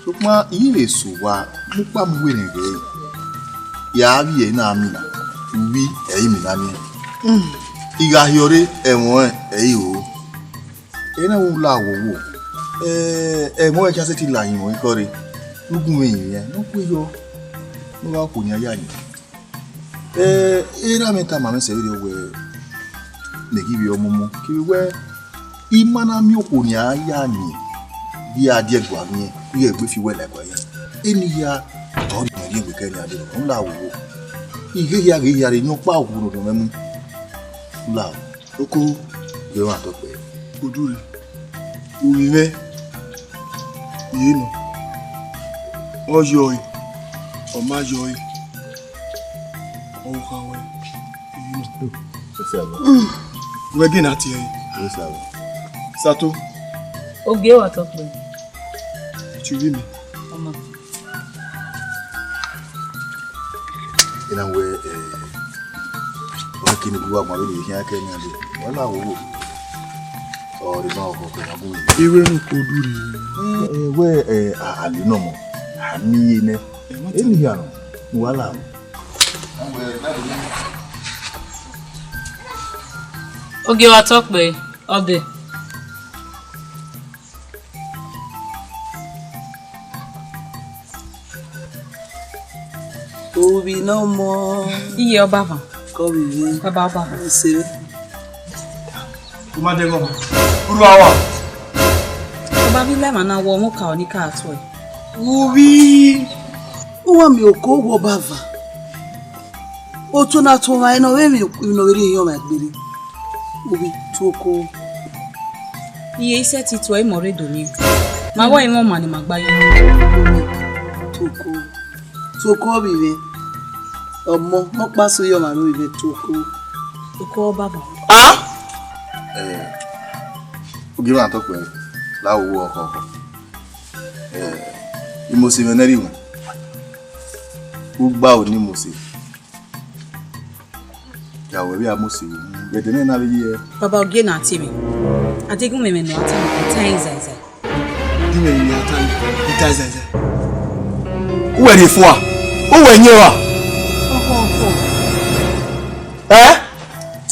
so ma yi le so wa mu pa mu we ni ge ya wi e na mi na wi e mi na mi iga hiore ewon e o na wo la wo mo e ja se ti la yin mo ko re lugun yin yen no pe yo no wa ko ni aya ni era meta mama se ri owe negibi omumu kiwe imana mi okoni aya ni bi ade gba mi ye gbe fi wele gba yen eni ya to ri mi gbe keni ade nla wo ige ya ge ya re nyu pa okuru do memu nla oko ge wa to pe odure uri me yino ojo yi o ma jo yi o ka we yino we gina ti e Sato Oge wa to pe tu rí mi ọmọ ina we o kini buwa ma lórí yan ke ni ade wala wo Or the now go go. Iwe no ko duri. We ali no mo. Ami ne. Eni ya no. Wala. Oge wa talk pe ode. Obi no more. Iye oba van. Ko bi. Baba oba. Se. Kuma de go. Uruwa. Oba bi le mana wo mu ka oni ka ato e. Obi. Uwa mi oko wo bava. O to na to wa ina we mi no weri yo ma gbere. Obi toko. Iye ise ti to e mo re do ni. Ma wo imo ma ni magba yi. Toko. Toko bi we. Omo mo pa so yo ma ro ibe toko. Toko baba. Oge ma to pe la wo oko. Imo se meneri wo. Ugba oni mo se. Ya we bi amosi. Be de na bi ye. Baba oge na ati mi. Adegun me no ati mi time zaiza. Di me ni atan. Ita zaiza. Uwe ni fun wa. Uwe nye wa.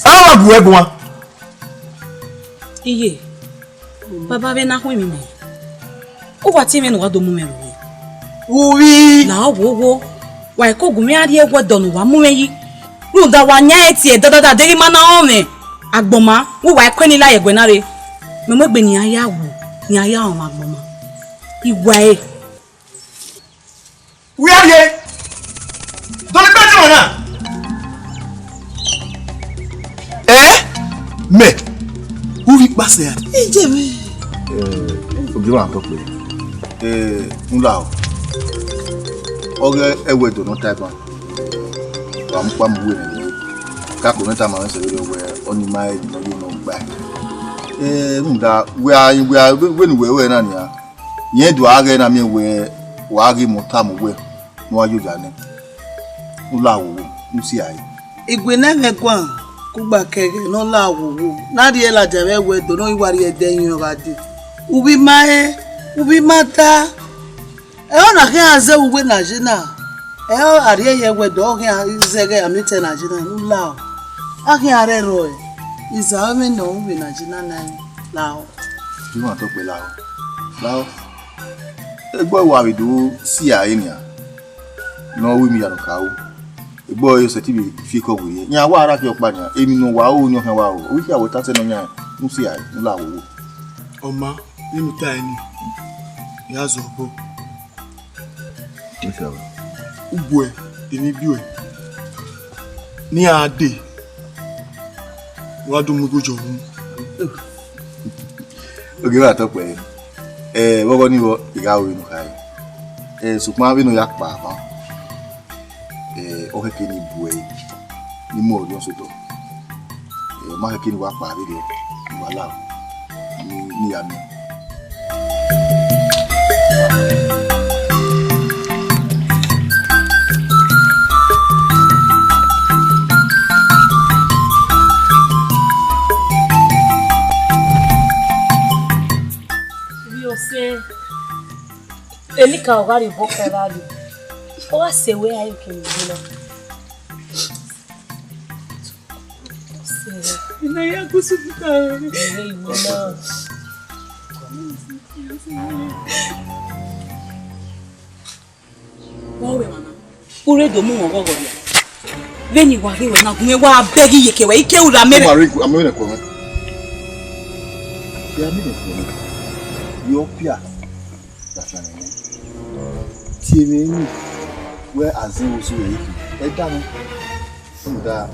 Awa bu egun wa. Iye. Baba be na hun mi me. O wa ti mi no wa do mu me ro. Uwi. Na wo. Wa ko gun mi ari egwo donu wa mu me yi. Ru da wa nya eti e dada deri mana o me. Agboma, wo wa ko ni la egwe na re. Me mo gbe ni aya wo, ni aya o agboma. Iwa e. We are here. Don't bet on her. Me. Who we pass here? Eje me. Oge ma to pe. Nla o. Oge ewe do no type. Wa mpa mwe ni. Ka ko meta ma se we oni mai no you no gba. Nda we na ni a. Yen do age na mi we wa age mota mo we. Mo ajo jane. Nla wo nsi ai. Igwe na me kwa kugba kege no la wo. Na ri ela jawe we do no iwari edeyin o ga de. Ubi mae, ubi mata. Ona ke aze uwe na jina. Ari ye we do ke izege amite na jina nla. Aki are ro e. Iza me no ubi na jina na lao. Ti ma to pe lao. Lao. Egbo wa bi do si ai ni a. No wi mi ya no ka o. Egbo yo se ti bi fi ko gwe. Nya wa ara fi opa ni a. Emi no wa o ni o kan wa o. O fi awo ta se no nya. Mu si ai nla wo. Oma, ni mutai ni. Ya zobo. Inshallah. Ubwe, emi biwe. Ni ade. Wa do mu gojo mu. Oge wa to pe. Wogo ni wo igawo inu kai. Sukuma bi no yak pa ba. O ke ni buwe. Ni mo ri so to. Ma ke ni wa pa bi de. Wala. Ni ya mi. Elika ogari boka rali. Owa sewe ayo kemina. Ina ya kusuka. Hey mama. Wawe mama. Ure do mu ogogo ya. Veni wa ge na gun wa begi yeke wa ike ura mere. Amene ko. Ya mi ko. Yo pia. Tiemeni we azin osu e yi e danu nda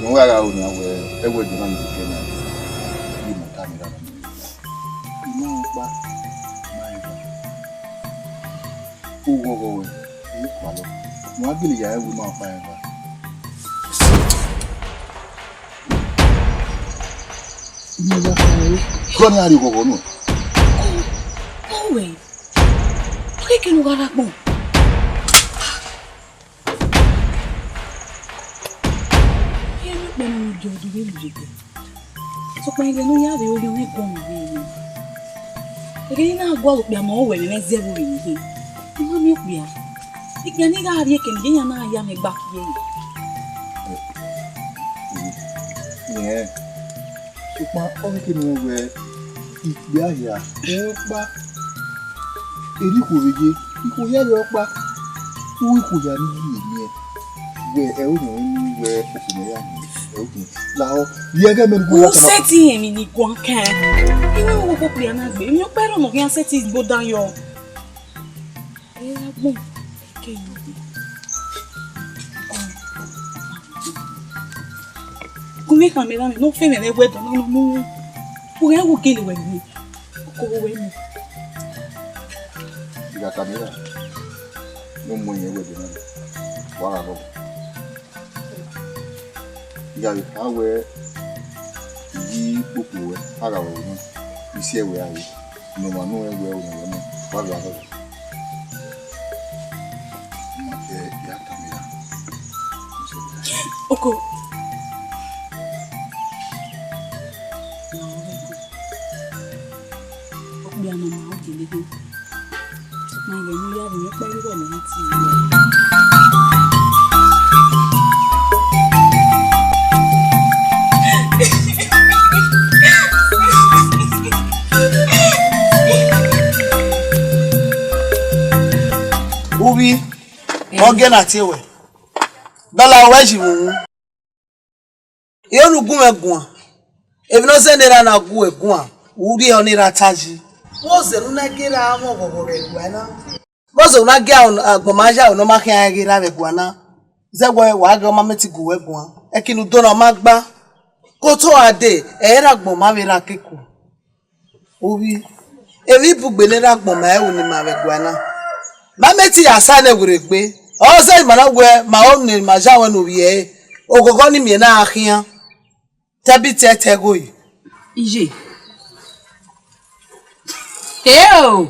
o wa ga o ni awe e we di man ke na ni mo ta mi ra no pa mai ba o go e kwa lo mo agili ya e wo ma fa e ba ni la fa e ko ni ari go no Owe. Que lugar bom. Eu não jogo de So kwa ile no ya be ori we go mo we. Ege na agwa lo pia ma o we me zero we ni. Mo mi pia. Ikya ni ga ari ke ni ya na ya me gba ki ye. Yeah. Supa o ke ni we ìgbé àyà ẹ pa èrí kò rèé ikú yẹ lọ pa wú ikú yà ní yìí ní ẹ wẹ ẹ ó yàn ní wẹ òkùnrin yà ní ẹ ó kì í làwọn yẹ gẹ mẹrin kó yàtọ̀. Ó sẹ́tì èmi ní gbọ̀ǹkẹ́ inú owó gbogbo yà náà gbé mi ó pẹ́rọ̀ mọ̀ kí wọ́n sẹ́tì gbódà yọ. Ẹ yà gbọ̀n kẹ́yìn ọ̀gbìn. Kúmi kan mi lánàá ló fẹ́ mi lẹ́wọ́ ẹ̀dọ̀ nínú mú. Por algo que ele vai me. Como vai me. Diga Camila. Não monhe we de nada. Wala go. Diga awe yi popo we ara we no. Isi ewe ayi. No ma no ewe o no. Wala go. Ya Camila. Oko. Bí a mọ̀ máa ń délé dé. Máa lè ní yàrá mi pẹ́ rírọ̀ lẹ́yìn tí ilé. Ubi, ọgẹ́ náà ti wẹ̀. Dọ́là wẹ́ẹ̀sì wò wú. Ìyónú gún ẹ̀gùn à. Èmi náà sẹ́ni ra náà gún ẹ̀gùn à. Wúrí ọ ní ra tájì. Mose una gira amo gogore guana. Mose una gira gomaja no ma kan gira be guana. Zegwe wa ga ma meti guwe guan. E kinu do na ma gba. Ko to ade e ra gbon ma be ra keku. Obi. E wi bugbe le ra gbon ma e wo ni ma be guana. Ma meti asa na gure gbe. O se ma na gwe ma o ni ma ja won obi e. Ogogo ni mi na ahian. Tabi tete go yi. Ije. Eo!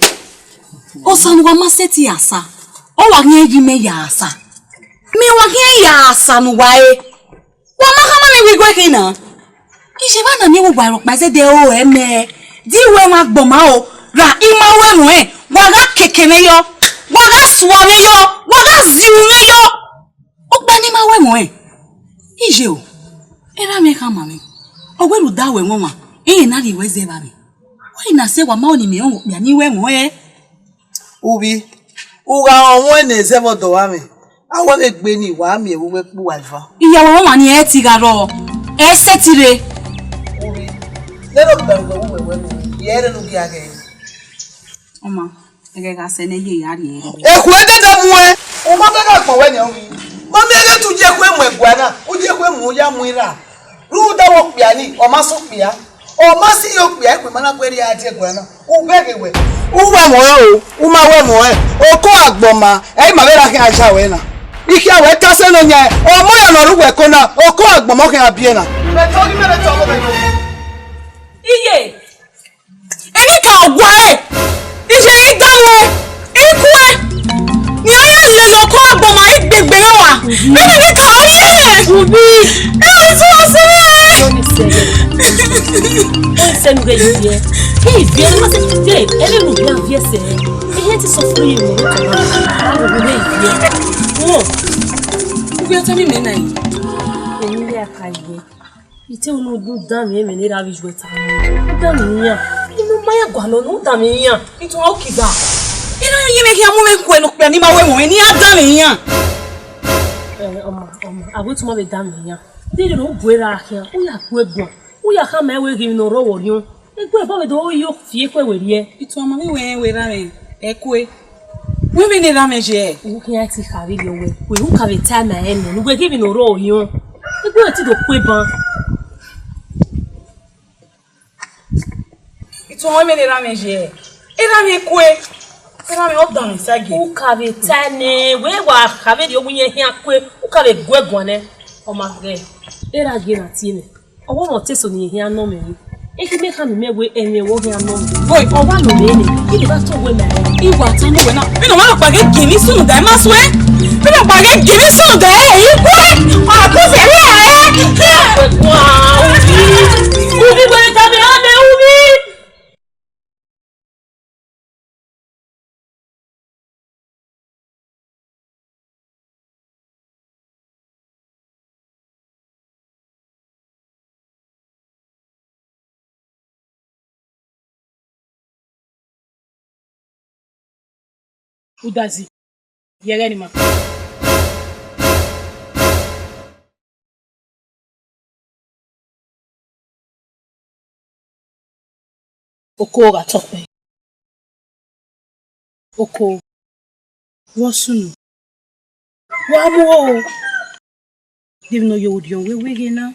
Osanu wa maseti asa. O wa nye gi me ya asa. Me wa ge ya asa nu wa e. Wa ma kama me wi gwe kina. Ije ba na mi wo gba ro pa se de o eme. Di we ma gbo ma o. Ra ima we mu e. Wa ga keke me yo. Wa ga suwa me yo. Wa ga ziwu me yo. O gba ni ma we mu e. Ije o. Era me kama me. O gwe lu da we mo ma. E na ri we ze ba me. Ina se wa maoni mi on ya ni we won e. Ubi. Uga won ne se mo do wa mi. Awon le gbe ni wa mi ewu we pu wa ifa. Iyawo won ni e ti ga ro. E se ti re. Ubi. Le lo gbe we mi. Ye re nu ki age. Oma, ege ga se ne ye ya ri e. E ku e de da mu e. O ma be ga pon we ni o mi. Mo mi ege tu je ku e mu egua na. O je ku e mu ya mu ira. Ru da wo pia ni, o ma so pia. O ma si yo pe pe mana pe ri ati egbe na u bege we u wa mo o u ma we mo e o ko agboma e ma be ra ki aja we na iki awe ta se no nya o mo ya no ruwe ko na o ko agboma ki abie na me to ni me le to go iye eni ka ogwa e ise igdawo iku e ni aya le lo ko agboma igbegbe wa eni ka oye ubi e so so c'est nous réussir. Et bien, moi c'est tout. Elle est nous bien vie c'est. Et elle te souffrir. Oh. Vous bien t'as mis maintenant. Et il est à cailler. Il était au nous dans mais mais il a vu jouer ça. Dans mien. Il nous m'a quoi non dans mien. Il t'ont au kiza. Et non il me qui a moment quoi nous ni ma ouais moi ni a dans mien. Avant tout monde dans mien. Dès le boire là, où y a quoi bon. Où y a quand même we no ro worion. E gbe bo do yo fie kwe we rie. Itu ama me we ra me. E kwe. We be ni ra me je. Wo kan ati ka we yo we. We u ka be ta na e no. We give no ro worion. E gbe ti do kwe ban. Itu ama me ni ra me je. E ra me kwe. E ra me o dan mi sage. U ka be ta ne. We wa ka be di o munye hian kwe. U ka be gwe gwane. O ma ge. E ra ge na ti me. Owo mo te so ni hian no me. E ki me ka mi mewe enye wo hian no. Boy, o wa lo me ni. Ki ba to we me. Iwa tan no we na. Mi no ma pa ge gimi sunu da ma so e. Mi no pa ge gimi sunu da e. Iku. Ah, ko se ri e. Wow. Ubi we Udazi. Yere ni ma. Oko ga tope. Oko. Wosunu. Wamu. Divno yodion we na.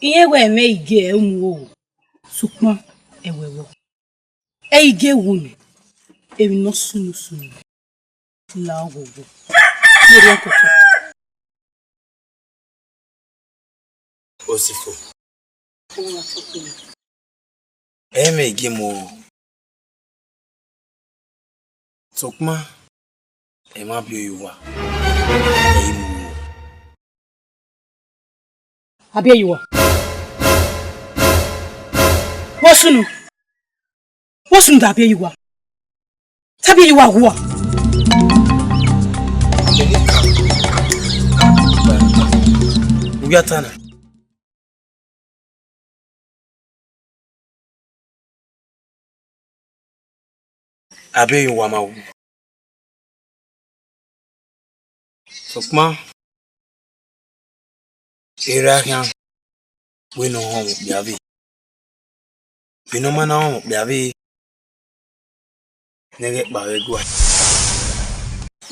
Iye we me ige umu. Sukma ewewo. Ige wunu. Ebi no sunu. La gogo. Yere koto. Osifo. Eme gemo. Sukma ema bio yuwa. Eimu. Abia yuwa. Wasunu da abia yuwa. Tabi yuwa huwa. Ugatana. Abia yuwa mawu. Sukma Irakian we no home biavi. We no man home biavi. Nege bawe gwa.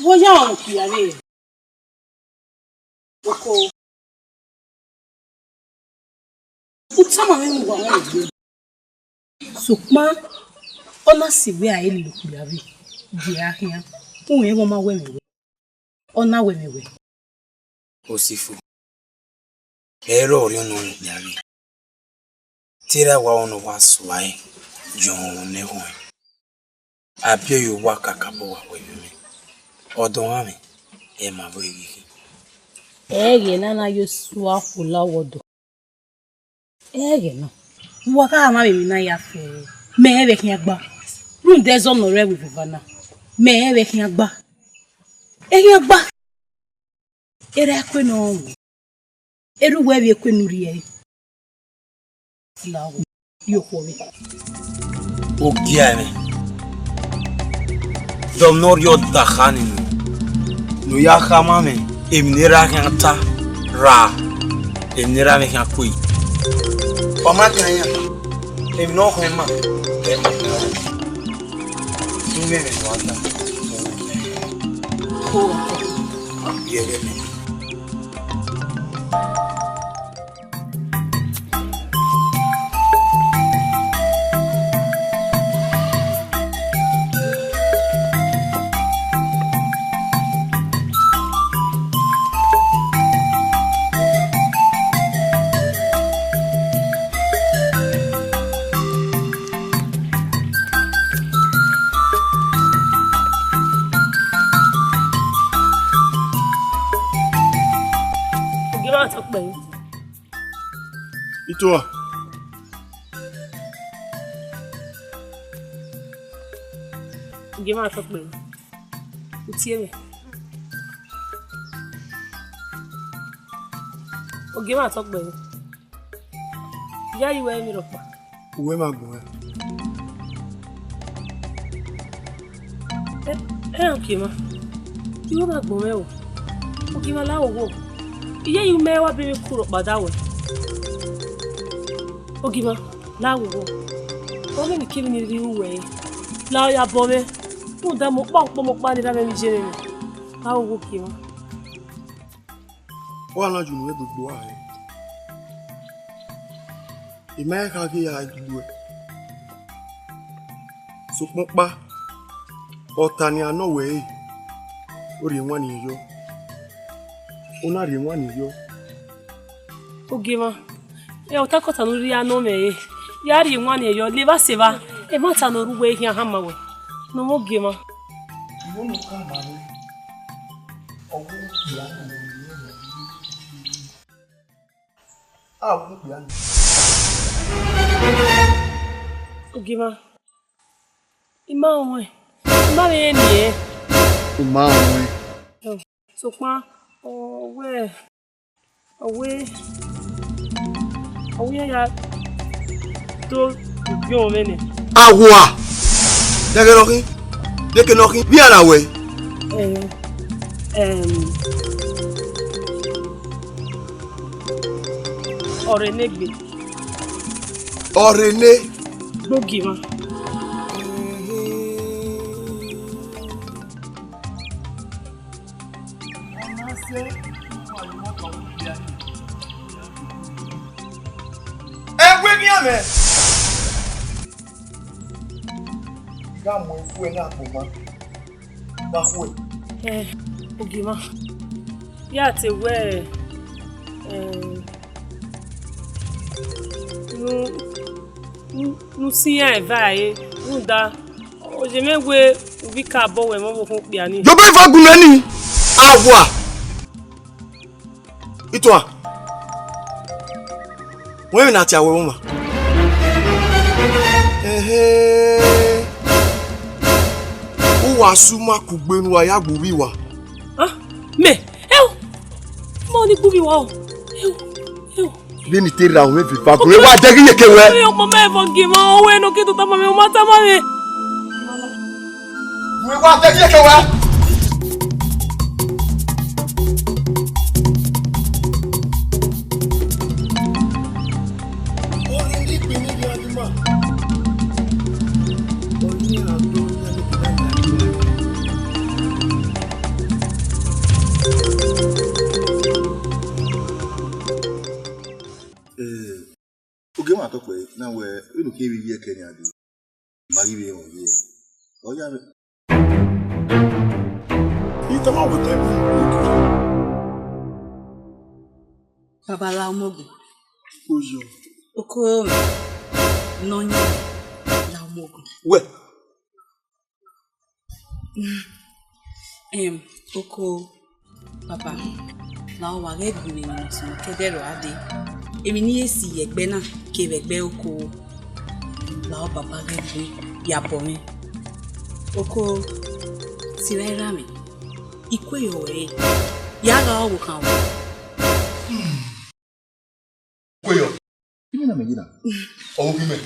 Wo ya on biavi. Oko. Utama we ngwa won. Sukma ona siwe a elu biavi. Irakian. Unwe wo ma wemewe. Ona wemewe. Osifu. Ero ori no biavi. Tira wa ono wa swai. Jon ne ho. Abia yu wa kakabo wa wemewe. Odon ame e ma boyi. Ege na yosua kula wodo. Ege no. Waka ma be na ya fe. Me ebe kin agba. Run dezo no re with Vana. Me ebe kin agba. Ege agba. Ere akwe no. Eru we be kwenuri e. Lawo. Yo kowe. Ogiame. Dom nor yo dakhaninu. No ya khamame. Emnira kanta ra. Emnira me kan koi. Pama kanya. Emno khema. Ema. Nume me wata. Ko. Yere. Itoa. Gima tokbe. Utieme. Gima tokbe. Ya iwe mi ropa. Uwe magbo. Okima. Iwe magbo me o. Okima la owo. Iye yu me wa bi mi kuro padawe. Ogima, la wo. Omi ni kimi ni ri uwe. La ya bome. Mo da mo pa ni da me mi jere ni. La wo kima. Wa la ju no e gbogbo wa e. Ime ka ki ya gbogbo e. So pa. Otani ano we. Ori nwa ni yo. Ona ri nwa ni yo. Ogima. E o takota no ri ano me. Yari nwa ni yo le ba se ba. E ma ta no ruwe hi aha mawe. No mo gima. Mo no ka ma ni. Owo ya no ni. Ah, wo ya ni. Ogima. Ima onwe. Ima me ni e. Uma onwe. So pa owe ya to bio mene. Awa. Deke no kin. Bi ara we. Orenegbe. Orene. Gbogima. Ame. Gamo fue na kuma. Ba fue. Ogima. Ya te we nu si yan vai nu da o je mewe ubi ka bo we mo bo fun pe ani. Yo be fa gunani. Awa. Itwa. Wewe na ti awe mama. Uwa suma kugbenu aya gbubi wa. Me, mo ni gbubi wa o. Bí ni tẹ́ra òun fi fa kúrẹ́ wá jẹ́ kí yèké wẹ́. Ẹ ọmọ mẹ́fọ́ gímọ̀ owó ẹnu kí tó tọ́mọ mi ọmọ tọ́mọ mi. Kúrẹ́ wá jẹ́ kí yèké wẹ́. Orí ní ìpín níbi àdúmọ̀. Orí àdó ní oge ma to pe na we inu ke ri ye Kenya do mari be won ye o ya me ita ma wo tem Babala Omogun. ojo Oko Nonya la Omogun. we Oko Baba la wa regun ni so kedero ade. Èmi ní èsì ẹgbẹ́ náà kéré ẹgbẹ́ oko làwọn bàbá rẹ̀ gbé yàbọ̀ mi oko tirẹ́rà mi ikú èèyàn rẹ̀ yàrá ọ̀wọ̀ kan wọ̀. Kweo kí na mejina o bi me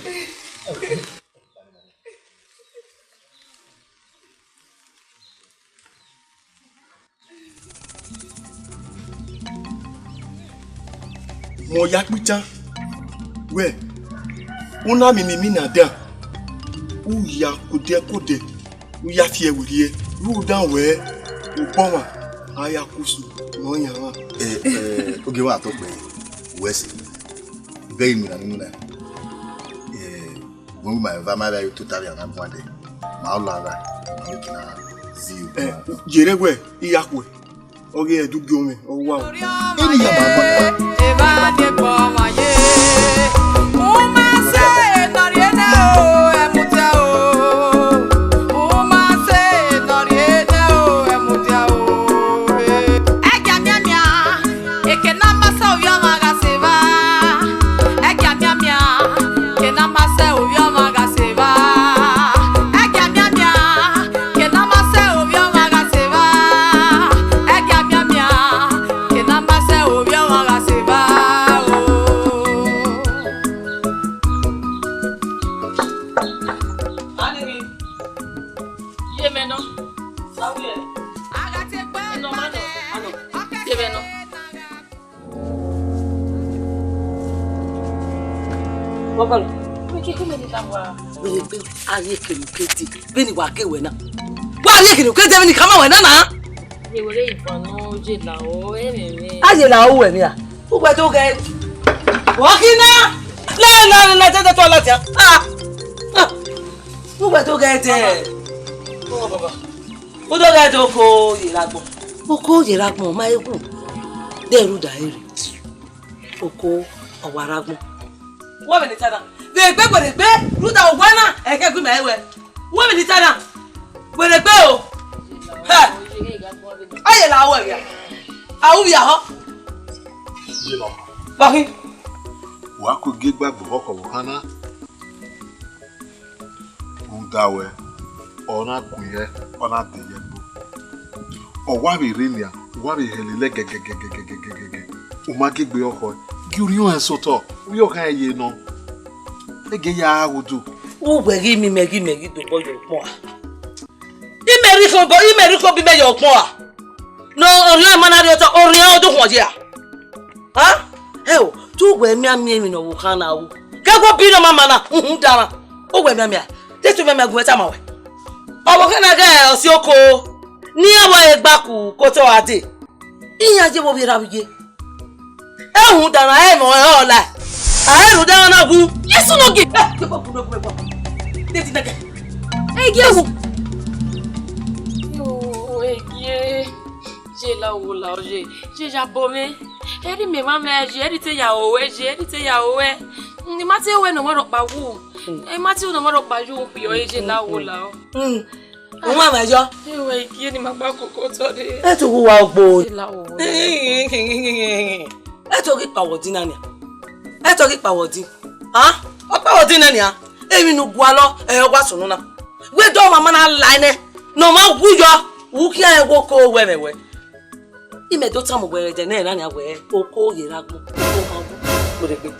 Mo ya picha. We. Una mi na da. U ya kode. U ya fi ewurie. Ru dan we. O pon wa. Aya kusu. Mo yan wa. oge wa to pe west very mi na mo ma va ma ba yo totally na mo de ma lo ara ma ki na ziu Jere we iya kwe. Oge edugbo mi. O wa. Eni ya ma Eba de poma ye. Uma se noriene o emutia o. Uma se noriene o emutia o. Ega mia eke na masa o yo maga seva. Ega mia ke na masa o yo maga seva. Ega mia ke na masa o yo maga seva. Ega mia ke na masa o yo maga seva. Bọ́bọ̀lù, kí kí ni ta wà? Bẹ́ẹ̀ pé ayé kìrìkìtì bí ni wà á kéwèé náà. Wà á ayé kìrìkìtì bí ni kà máa wẹ̀ náà náà. Ìwòrè ìfọ̀nà ojú ìlàwọ̀ ẹ̀rìnrìn. Ayé làwọn wẹ̀ mí à. Púpẹ̀ tó kẹ́ wọ́n kí ná. Lẹ́ẹ̀lẹ́ẹ̀lẹ́ tẹ́tẹ́ tó ọlọ́tì á. Púpẹ̀ tó kẹ́ tẹ̀. Ó tó kẹ́ tó kó ìragbọ̀n. Ó kó ìragbọ̀n máa ń kù. Dẹ́rù dàírì. Ó kó ọ̀wàragbọ̀n. Wọ́n mi ní tẹ́lá. Gbẹ̀gbẹ̀ rúta ògbọ́n náà ẹ̀kẹ́ gbé mẹ́wẹ́. Wọ́n mi ní tẹ́lá. Gbẹ̀gbẹ̀ o. Ayé làwọn ẹ̀yà. Àwọn ìyá họ. Báyìí. wa ko ge gbagbo oko kana un dawe ona kuye ona teyebo o wa bi rinia wa bi helele gegegegegegege o ma gegbe oko gi ori on soto wi o kan ye no ege ya awodu U gbegi mi megi to bojo pon. Ime Imerico be your poor. No, only manner of Orion do what ya. Huh? Hell, 2 when me no Wukana. Go be no mamma, Dana. Oh, when me, this women go at my way. Oh, what can I get? Sioko near where Baku, Koto Adi. Iya je will be rabbi. Oh, Dana, I am all that. I will down a woo. Yes, no get. Hey, give j'ai là où là j'ai jabomé eri me mama j'ai edite ya owe ni mati we no mo pa wu e mati no mo pa ju pi o j'ai là où là o mama jo ewe ki ni magba koko to de e to wa ogbo e to ki pawodi na ni e to ki pawodi ha o pawodi na ni a emi nu gualo e o gwa sunu na we do mama na line no ma gujo wu ki an go ko we mewe ime do tamu were de na ni awe oko yeragun oko magu lorebe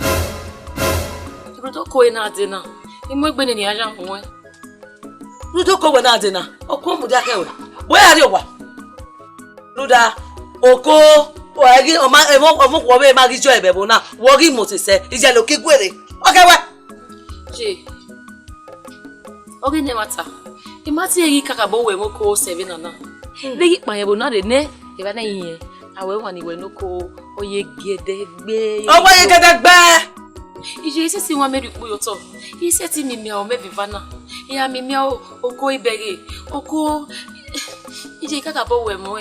rudo ko ina de na imo egbe ni aja won rudo ko we na de na oko mu da kewe boya ri owa ruda oko o agi o ma omo wo be ma gi jo ebe bo na wo ri mo se se ije lo ki gwere okay we je oge ne mata imati egi kakabo we mo ko 7 na legi pa yebo na de ne eba na yin awe wa ni we no ko oye gede gbe owo ye gede gbe ije isi si wa meri po yoto ise ti mi mi o me vivana ya mi mi o oko ibere oko ije kakabo we mo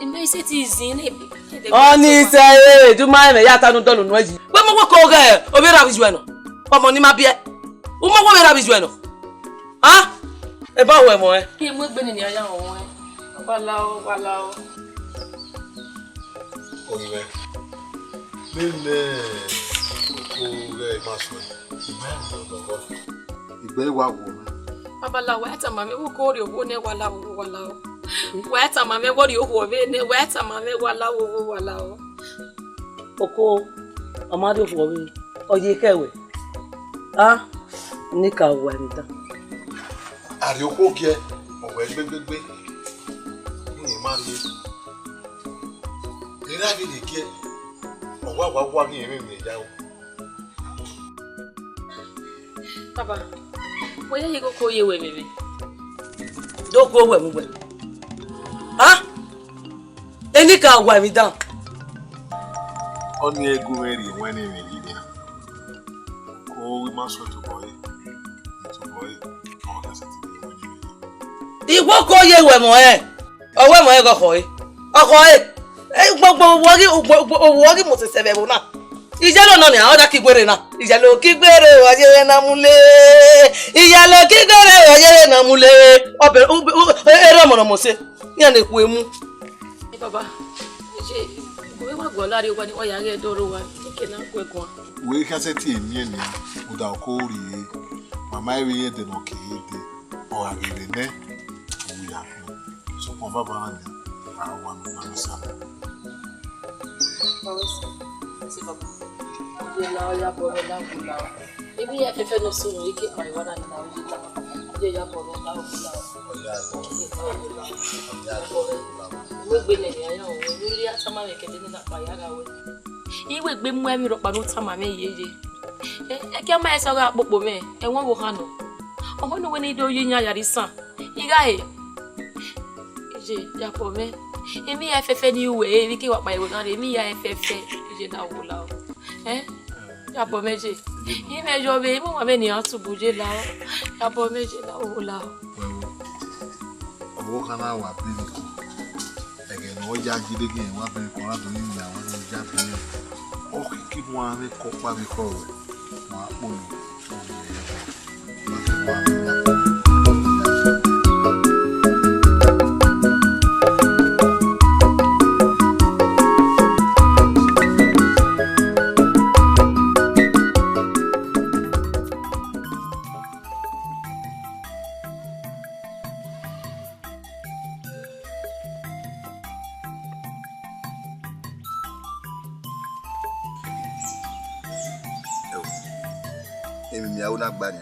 ime ise ti zin oni se du ma me ya tanu donu no ji we mo ko ge obi ra bizu eno omo ni ma bie o mo wo me ra bizu eno ha e ba we mo ki mo gbe ni aya won walao Oye, nene oge maso. Igbe wa wo. Babala wa ta mame wo ko ri owo ne walao. Wa ta mame wo ri owo be ne wa ta mame walao. Oko amade ofo bi oye kewe. Ah, ni ka wa nita. Ari oko ge, owo egbegbe. Ni ma le. Ira bi ni ke. Owa wa ni ere mi ja o. Baba, boya ye ko ye we bebe. Doko we mu we. Ah? Eni ka wa mi dan. Oni egu eri won ni mi yi na. Ko we ma so to boy. O ka se ti. Iwo ko ye we mo e. Owe mo e go ko e. Oko e. Gbogbo wori mo se sebe bo na. Ije lo no ni a oda ki gbere na. Ije lo ki gbere oye na mule. Ije lo ki gbere oye na mule. Obe ere mo no mo se. Yan le ku emu. Baba, je we wa go lari wa ni o ya re doro wa ke na ku ekun. We ka se ti emi eni oda ko ri. Mama eri ye de no ke de. O agere ne. O ya. So kon baba ni. I want to say. Si baba. Je la ya bo la kula. Ebi ya fefe no so ri ke pa iwana na o ji ta. Je ya bo la kula. We gbe le ya o ni ri atama me ke ni na pa ya ga we. Iwe gbe mu emi ro pa no tama me yeje. E ke ma e so ga popo me. E won wo hanu. Omo no we ni do yin ya yari san. Iga he. Je ya po me. Emi ya fefe ni we emi ke wa pa iwe kan emi ya fefe je na wo la o ya po meje ime jo be mo wa me ni atubu je la o ya po meje na wo la o kana wa bi ko ege no ja gide ge wa be ko ra do ni ya wa ni ja bi o ki mo ame ko pa mi ko wa po ni Emi mi awu na gba ni.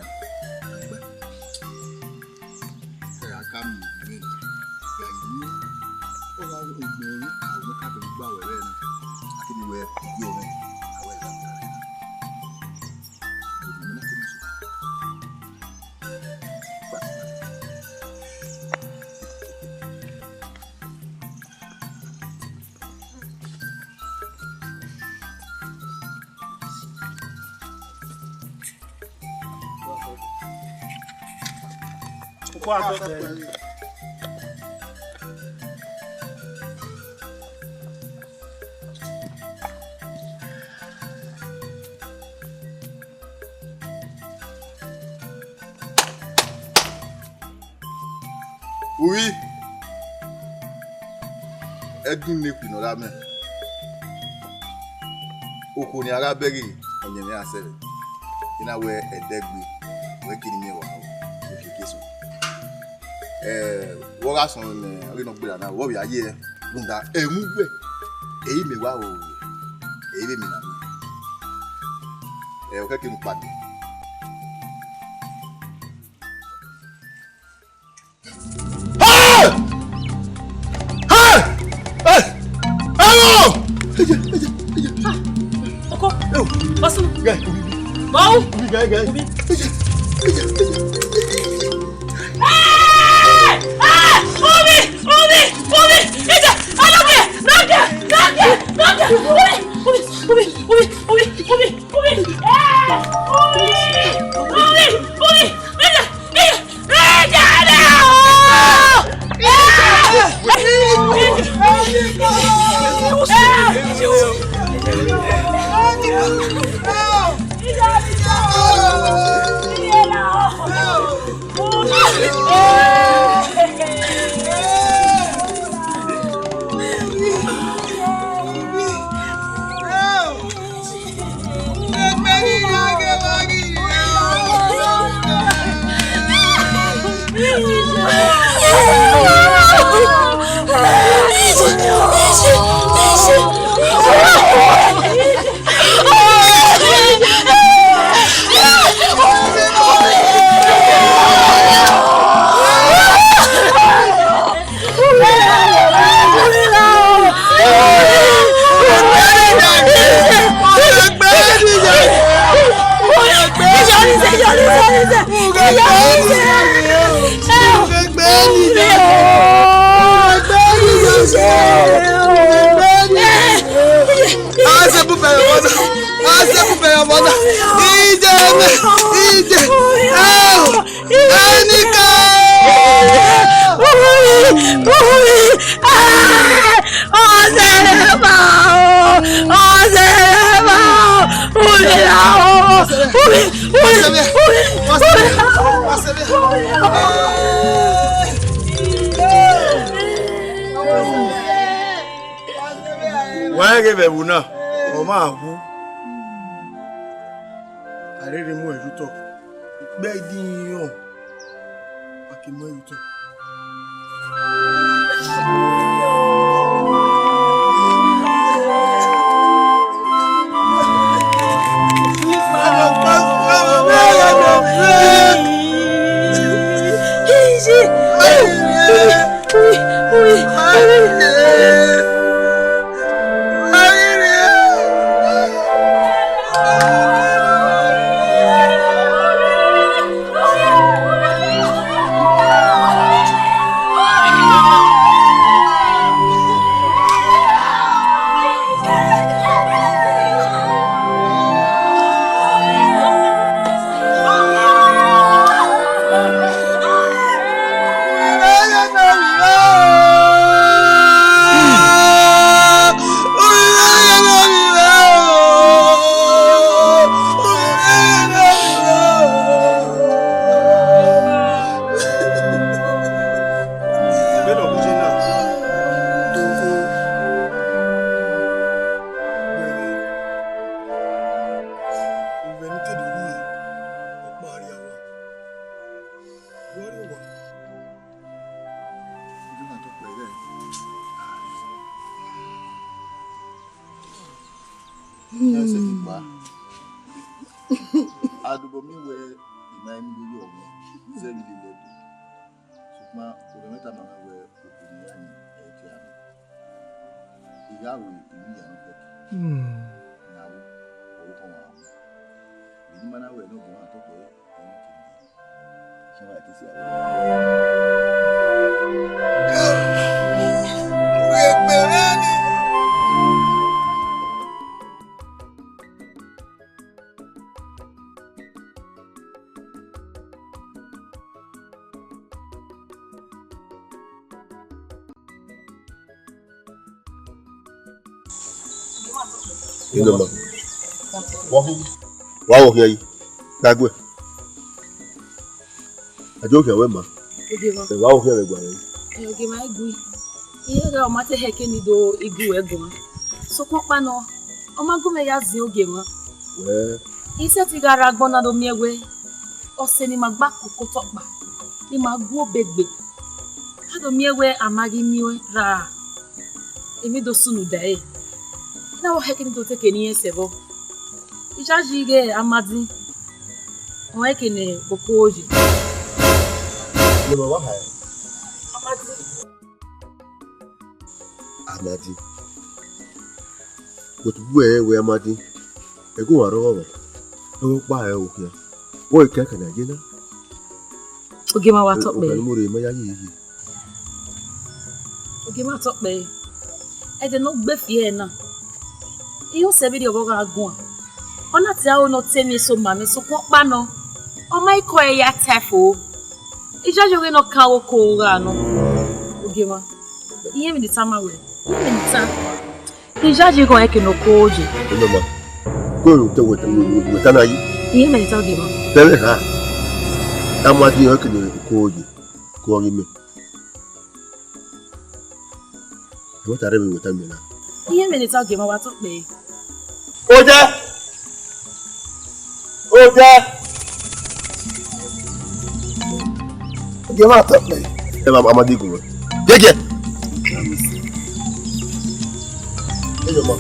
Aka mi Oui. Edun ne pino la men. Oko ni ara beri onye me asere. Ina we edegbe. We kini mi wa o. O fi keso. Wo ga son ri no gbe na wo bi aye nda emu gbe. Eyi me wa o. Eyi be mi na. O ke ki mu pade. Posso? Bom? Ino ma. Wa wo here yi. Dagwe. Ajo ke we ma. Wa wo here gwa yi. Oge ma igui. Ihe ga o mate heke ni do igu egun. So ko pa no. O ma gume ya zin oge ma. Ise ti gara gbona do miewe. O se ni magba ko tokpa. Ni magwo begbe. Ha do miewe amagi miwe ra. Emi do sunu dai. Na wo heke ni do teke ni esebo. Ijajige amadi. O heke ne bokoji. Ni ma wa ha. Amadi. But we Amadi. Ego wa ro wa. O pa e o kia. O e kaka na jena. Oge ma wa tok be. O mo re ma ya yi. Oge ma tok be. E de no gbe fie na. Iyo se bi de obo ga gun. Ona ti a o no temi so ma mi so ko pa no. O mai ko e ya tefo. Ija joge no ka o ko ga no. Oge ma. Iye mi di tama we. Ija joge e ke no ko je. No ma. Ko te we ta na yi. Iye mi di ta oge ma. Bele ha. Amadi e ke no ko je. Ko ri mi. Mo tare mi we ta mi na. Iye mi di ta oge ma wa tok be. Oje. Oge ma tok be. E ma Amadi gun. Jeje. Eyo ma.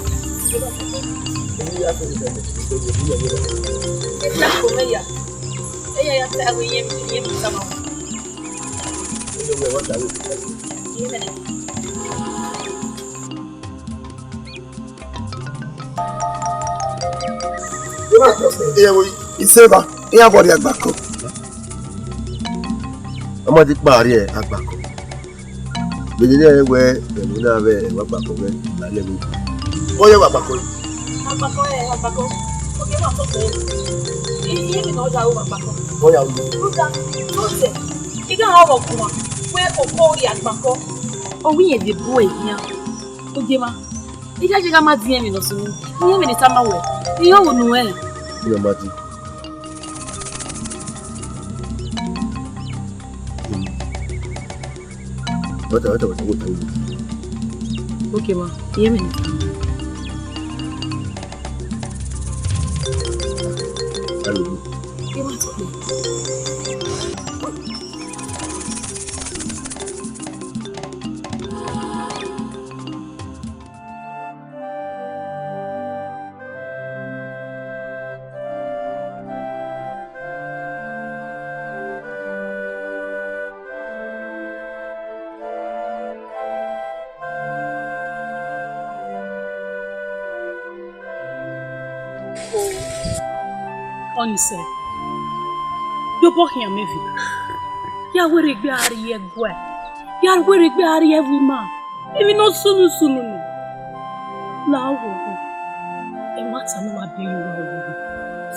Ya ta we yem sama. Eyo we wa ta we. Iseba, iya body agbako. Amadi pari e agbako. Bele le we pelu na be wa agbako be na le mi. O ye wa agbako. Agbako. Oge ma tok be. Iye mi no ja o agbako. O ya o. Ruda, ose. Iga hawo kuma. We okori agbako. O wi e de boy ya. Oge ma. Ija jiga ma die mi no sunu. Iye mi ni tama we. Iye wo nu e. Ni Amadi. Wata. Okay ma. Iye mi ni. Alu. Iye ma tok be. Onise. Dopo here mevi. Ya were gbe ari egwe. Ya were gbe ari every man. Emi no sunu no. La wo. E mata no ma be you wo.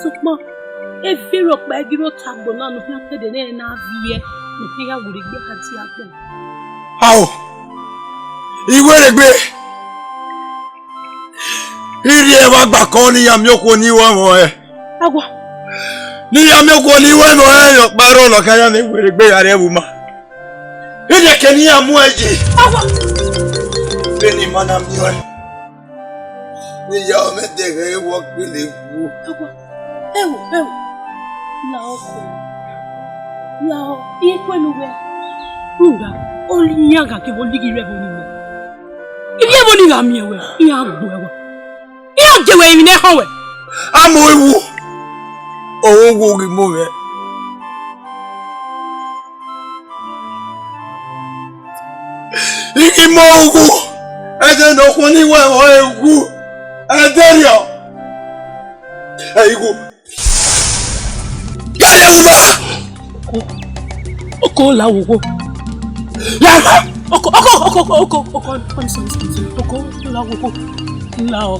Sukma. E fero pa giro tagbo na no hia pede na vie. No ya were gbe ati agbo. How? I were gbe. Iri e wa gba kan ni Yamioko ni wa mo e. Agwa. Ni Yamioko ni wa mo e yo paro lo kaya ni were gbe are ewu ma. Ide ke ni amu eji. Agwa. Beni mana mi o. Ni ya o me de re wo pele wu. Agwa. Ewu. La oko. La ikwenu we. Ruda. Oli nyaga ke bo ligi re bo ni we. Ibi e bo ni ga mi ewe. Iya gbo ewe. Iya jewe mi ne hawe. Amo ewu. Owo wo ri mo re. Iki mo ugu. Ede no kun ni we o egu. Ederio. Egu. Kaya uma. Oko la wo. La. Oko. I'm sorry. Oko la wo. La wo.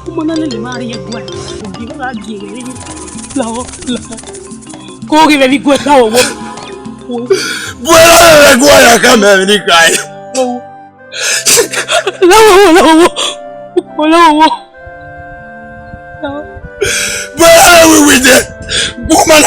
Umana le mari egwa. Ogi ba gere. La. Ko ge be gwa la wo. Buena egwa ya ka me ni kai. Where are we with it? Woman!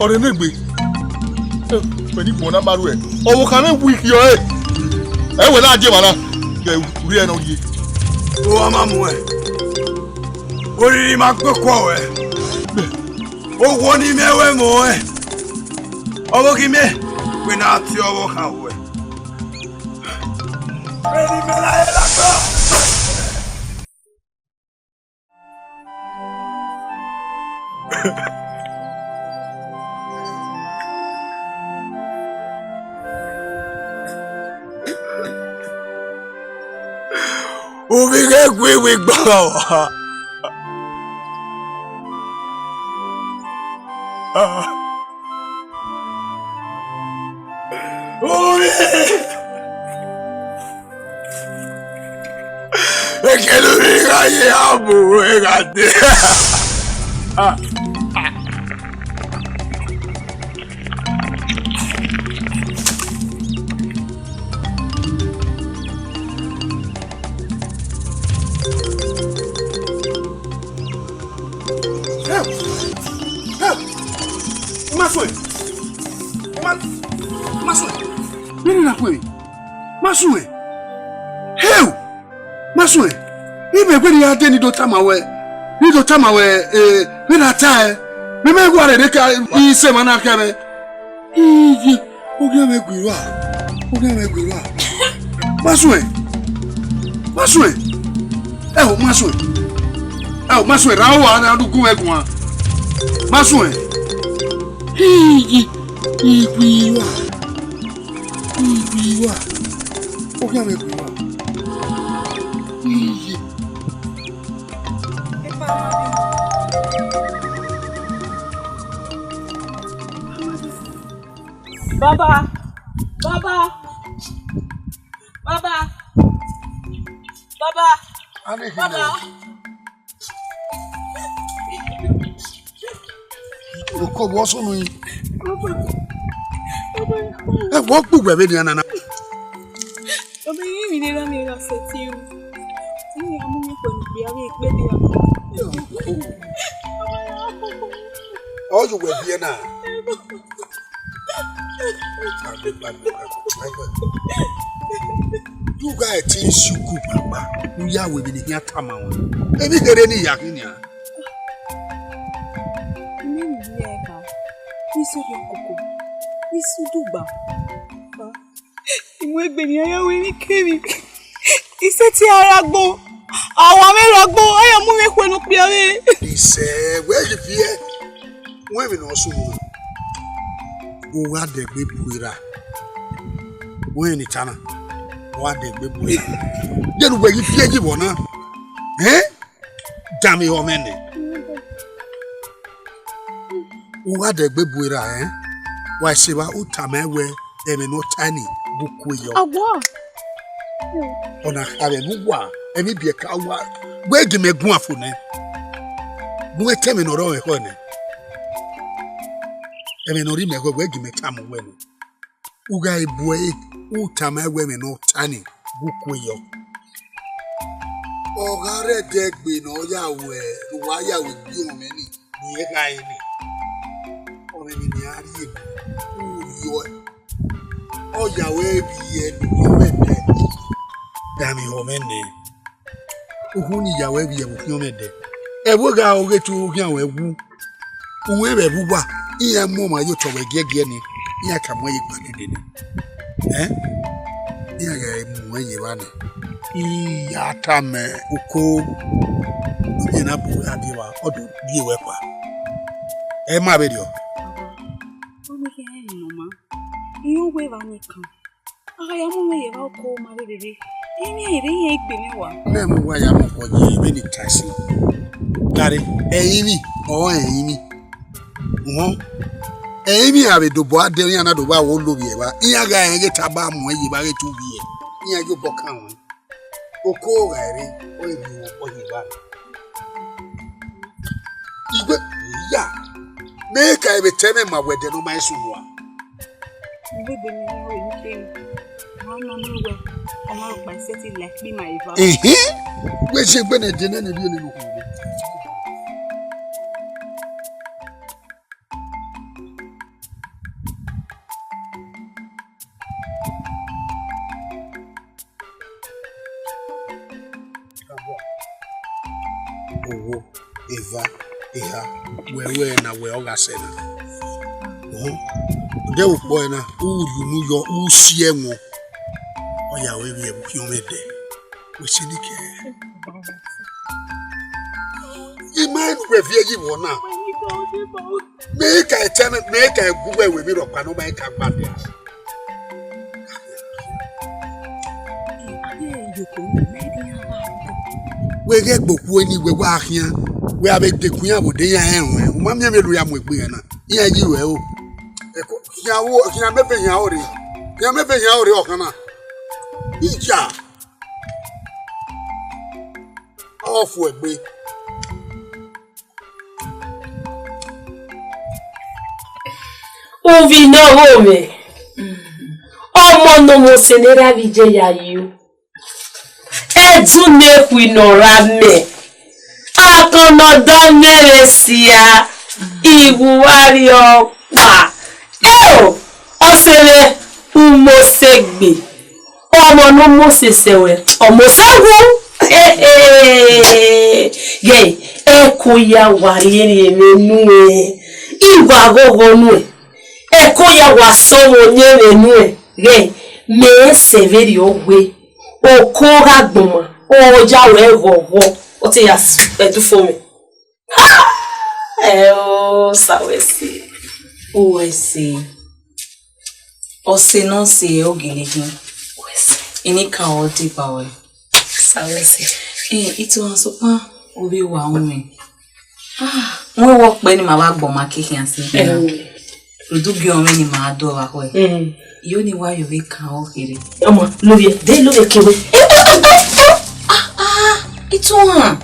Orenegbe. Pẹ̀lú ìbọn náà bárú ẹ̀. Ọwọ́ kan náà wí yọ ẹ̀. Ẹ wẹ̀ láàjẹ wà náà. Kẹ̀ rí ẹ̀ náà yé. Ó wá máa mú ẹ̀. Oríire máa gbé kọ́ ẹ̀. Ó wọ ní mẹ́wẹ́ mọ́ ẹ̀. Ọwọ́ kí mẹ́. Pé náà tí ọwọ́ kan wọ̀ ẹ̀. Bẹ́ẹ̀ni mẹ́la ẹ̀ lágbọ́. Ubige kwiwi gbawa. Uri. Ekelu riga ye abu egade. Masue. Heu. Masue. Ibe kweli ya deni do tamawe. Ni do tamawe me na tae. Me me gware de ka I se mana keme. Iji. Oge me gwiwa. Masue. Masue. Masue rawa na dugu egwa. Masue. Iji. Igwiwa. Oge me gwiwa. Iji. Baba. Oko was on me. What book were ready? Anna. Oh, you were here now. You guys teach you good, Papa. You are with the Yatama. Maybe there any Yakinia. He said, Tiarago, our Merago, I am moving when we are. He said, where you fear women also who are the baby wira. When it's Anna, what the baby then where you fear you wanna, eh? Damn your men. Who are the baby wira, eh? Why, Siva Utame, where they may not tiny book with you. On a Hallelujah, and it be a cow. Where do you make one for me? Where tell me no wrong, honey. I mean, no, remember where you make time when Ugai boy, Utama women no tiny book with you. Oh, Harry Deck be no Yahweh, why I would do many near guy. Or maybe near you. Oh, Yahweh be a Damn you, men. Who need Yahweh be a woman? A woga will get to Yahweh. Whoever who are, here, Mama, you told a gaggy, here come where you put it in. Eh? Here, when you run it. Yatame, Uko, Yenabu, Adiwa, or do be wepa. Eh, my video. You wave on it. I am only about call my baby. Name why I'm for you, many taxi. Carry Amy or Amy. Amy, I will do what they are not about all of you. Iaga and get a bomb when you buy it to be. Ia you book on. Oko, Harry, or you buy. Yeah. Make I be telling my wedding on my son. My city like me, my where's your Benedict and you? Oh, Eva, where now we all are saying. Oh, there was boy now, who you knew your who see him. Oh, yeah, we have human day. We see the care. You might review you now. Make I tell it, make I go away with me, or can make a bad yes. We get book when you were here. We have a dequia with the end. Mamma, we are with Biana. Yeah, you will. You're making your own. You're making your own. Ija off with me. Ovi no home. Omo no mo senera vije ya you. Edu ne kwinora me. Akono do meresia. Iwu wari opa. Osele umosegbe. Omo no mosesewe. Omo sagu. Gay. Eko ya wari menue. Iwa gogo nue. Eko ya wasomo nyere nue. Gay. Me severi owe. Okora gboma. Oja we gogo. Ote ya edu for me. Sawesi. Owesi. Ose non se ogiligi. Ini ka odi bawe. Sawesi. Itu ansopa obi wa onwe. Wọ́n wo pe ni ma wa gboma keke ansi. Odugi onwe ni ma do wa ho. Yo ni wa yo we ka o kere. Omo, lórí de lórí kewe. Itu han.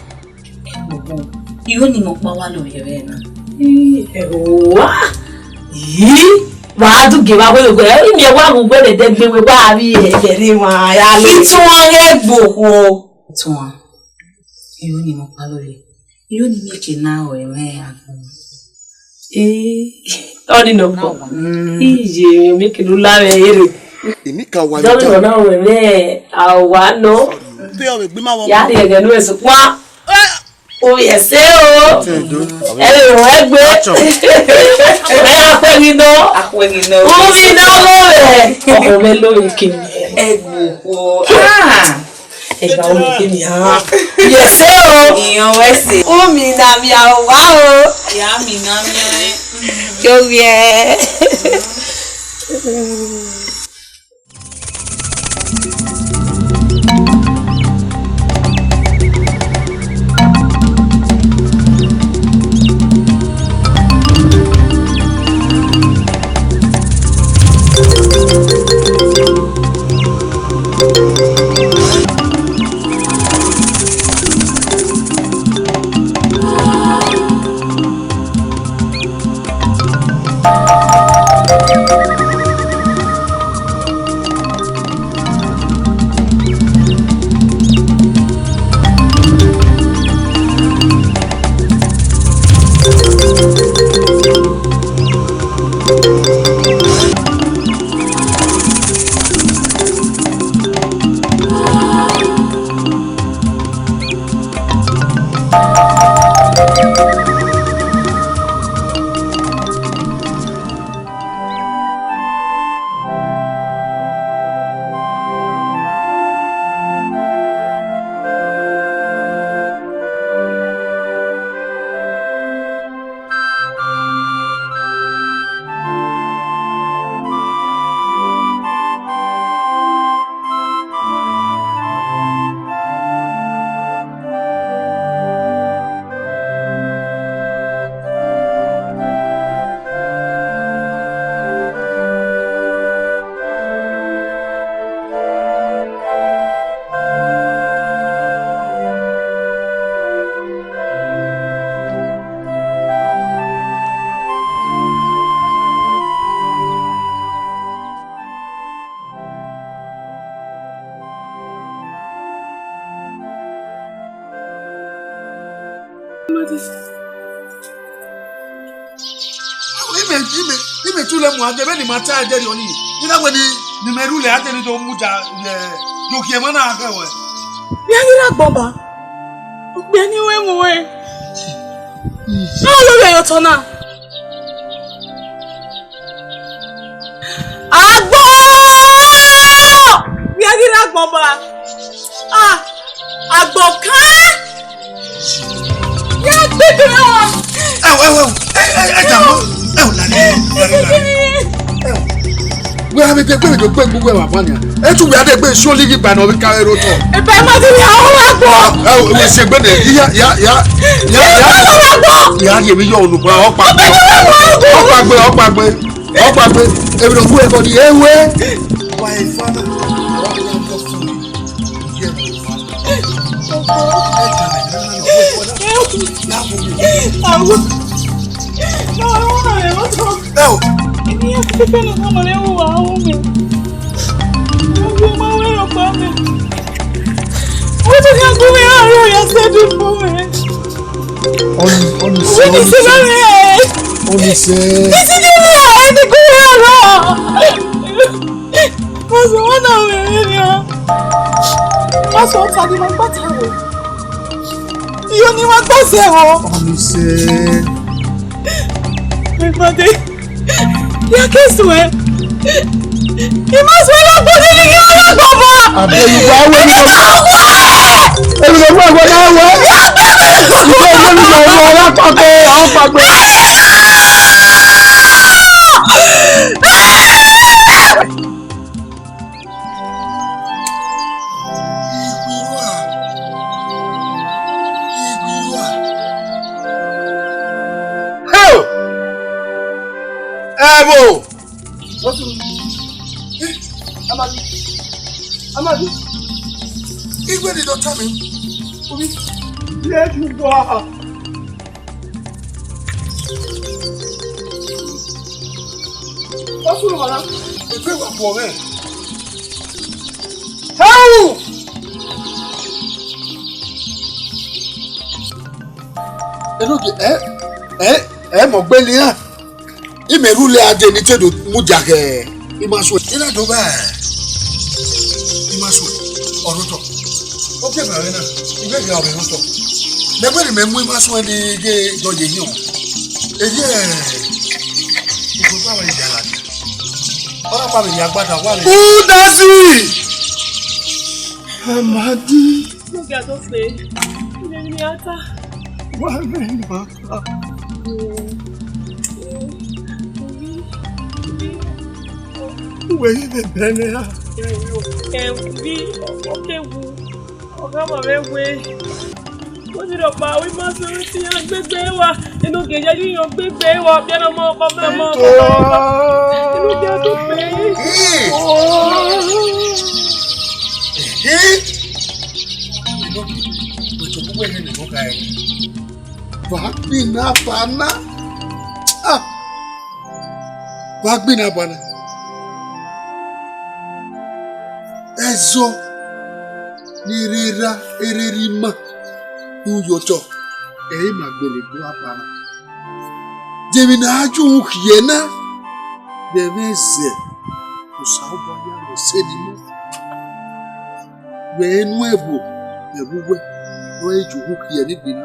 Yo ni mo pa wa lórí re na. Wàá dùn gèwà wẹ́rẹ́ gbẹ́ ìmì ẹ̀wọ́ àgùngbẹ́ lè dẹ́ gbé wá rí ẹ̀jẹ̀ ní wọn àyà lé. Ìtumọ̀ rẹ̀ gbòòkó. Ìtumọ̀ irú ni mo pa lórí irú ni mi kì í ná ọ̀rẹ́ àgbọ̀n. Ọ́nì nà pọ̀ ìyè mi kì í lù lára èrè. Èmi kà wá ní Dọ́nà náà wẹ̀rẹ́ àwa náà. Yàrá ẹ̀gẹ̀ ló ẹ̀sùn pọ́n. O yẹ ṣe o. Ẹ lè wọ́n ẹgbẹ́. Ẹ apẹ́ni náà. Apẹ́ni náà. Omi náà lóore. Ọkọ mi lóore kì í. Ẹgbùkú. Ẹgbà omi kì í hàn. Yẹ ṣe o. Ìyàn wẹ́sẹ̀. Omi náà mi àwọn wá o. Ìyá mi náà mi rẹ̀. Yóò yẹ. Ime tule mu ade be ni mata ade ri oni. Ina we ni merule ade ni do muja yo ki e mana aka we. Bia ni la gbomba. Bia ni we mu we. Na lo be yo tona. Agbo! Bia ni la gbomba. Ah, agbo kan. Ya gbede o. We have to go to Google Mafania. And to be at the surely give an over Cairo. If I'm not in our we say, but yeah. Give me your own. Everybody, my father. No. Ini yang kita nak sama dia wow me. Aku mau apa me? What are you doing? Are you setting for me? Only say. This is the the go Mas one of me. Mas what are you doing? You ni wa to se o. Only say. Everybody. Ya keswe. Imas wala bodi ni ya baba. Abe you wa we ni baba. Ebi lo wa na wa. Ibo ni lo wa la pape, a pape. Ebo! What's Amadi. Igwe di doctor mi. Omi. Let you go. What's the matter? The people are poor men. How? Mo gbé ní à. Ìmẹ̀rúlẹ̀ adé ní tẹ́lẹ̀ mú jàgẹ̀. Ìmásùn. Ìlà tó bẹ́ẹ̀. Ìmásùn. Ọ̀rọ̀ tọ̀. Ó kẹ́ bẹ̀rẹ̀ náà. Ìgbé ìgbà ọ̀rẹ́ ló tọ̀. Lẹ́gbẹ́ ni mẹ́mú ìmásùn ẹni gé ìjọyè yìí hàn. Èyí ìgbò báwọn ìjà là ní. Ọ̀rọ̀ pàmì ìyá gbádà wà ní. Who does it? Amadi. Look at those things. Why men matter? Where is the banner? Wọ́n ti dọ̀pá àwọn ìmọ̀sọ̀rọ̀ tí a gbégbé wa inú kejì yíyan gbégbé wa bí ẹnà ọmọ ọkọ mẹ́mọ́ inú jẹ́ tó pé. Vagbina bana. Ezo nirira ererima uyoto magbele bua bana. Jemina aju hiena bemeze usauba ya senimu. We nuevo ebuwe no eju hiena dinu.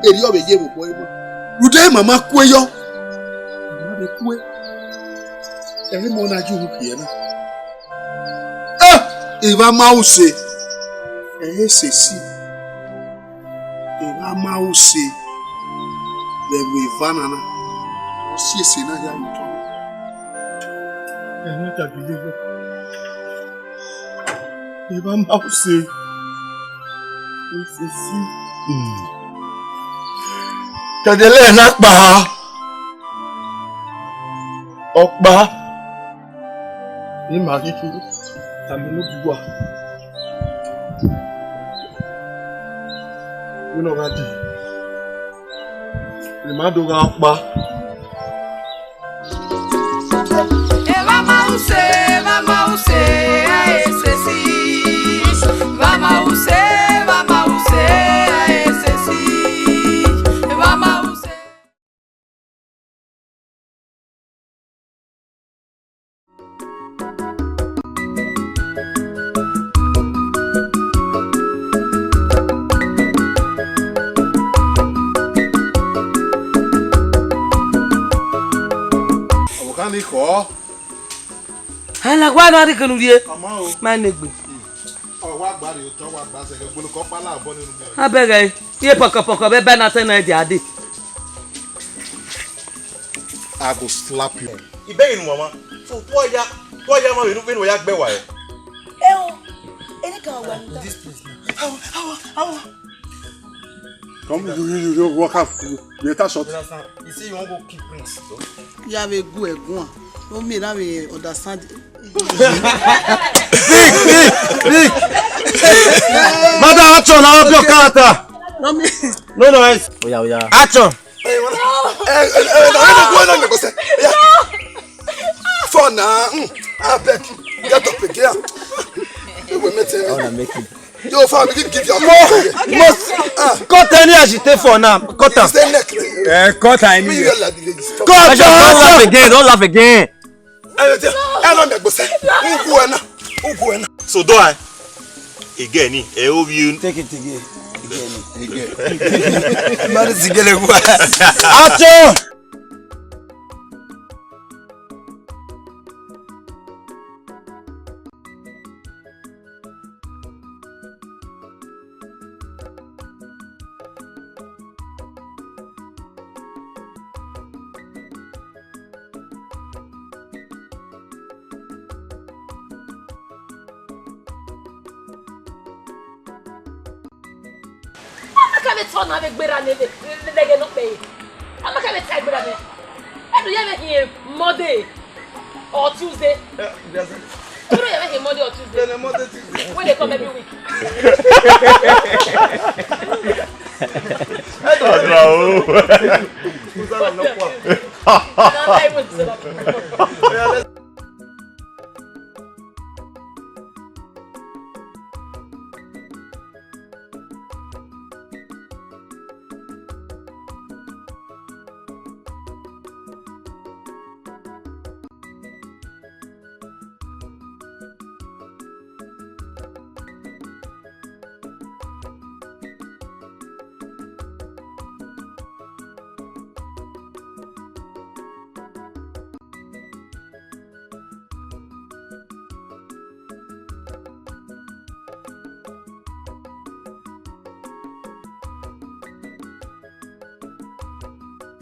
Eri obe ye bo boy mo. Rude mama kweyo. Mama be kwe. Eri mo na aju hiena. Ìbá máa ń ṣe ẹ̀yẹ́ ṣe sí ìbá máa ń ṣe lẹ́wọ̀ ìfánana wọ́n sì ṣe náà yá ìtọ́ ẹ̀yẹ́ tàbí lélẹ̀ ìbá máa ń ṣe ẹ̀ṣẹ̀ sí kẹ̀dẹ̀lẹ́ náà pa ọ̀pá ní màá kékeré. Tàbí ló bí wà. Wọ́n náà dì. Ìmádọ́gá pa. Vamos a usar, esse sim. Vamos a usar, esse sim. Vamos a usar. Ala gwa na ri kanu rie. Ma negbe. O wa gba re to wa gba se gbolo ko pa la bo nínú be. Abere, ye poko be be na ten na di ade. I go slap you. Ibe inu mama. So to ya ma we ya gbe wa e. Any kind of This place. How? Come you walk up. You ta shot. You see you want go keep prince. You have a good egun. No me na we understand. Big. Madam action now up your character. No me. No noise. Oya. Action. For now. I beg you. Get up again. You will make it. Yo, family, give your cut any agite for now. Cut am. Cut am. Don't laugh again. So do I again take it again. Action. Turn avec Berane, les gens payent. I'm not going to tell Berane. And you have here Monday or Tuesday. You don't have here Monday or Tuesday. When they come every week. Let's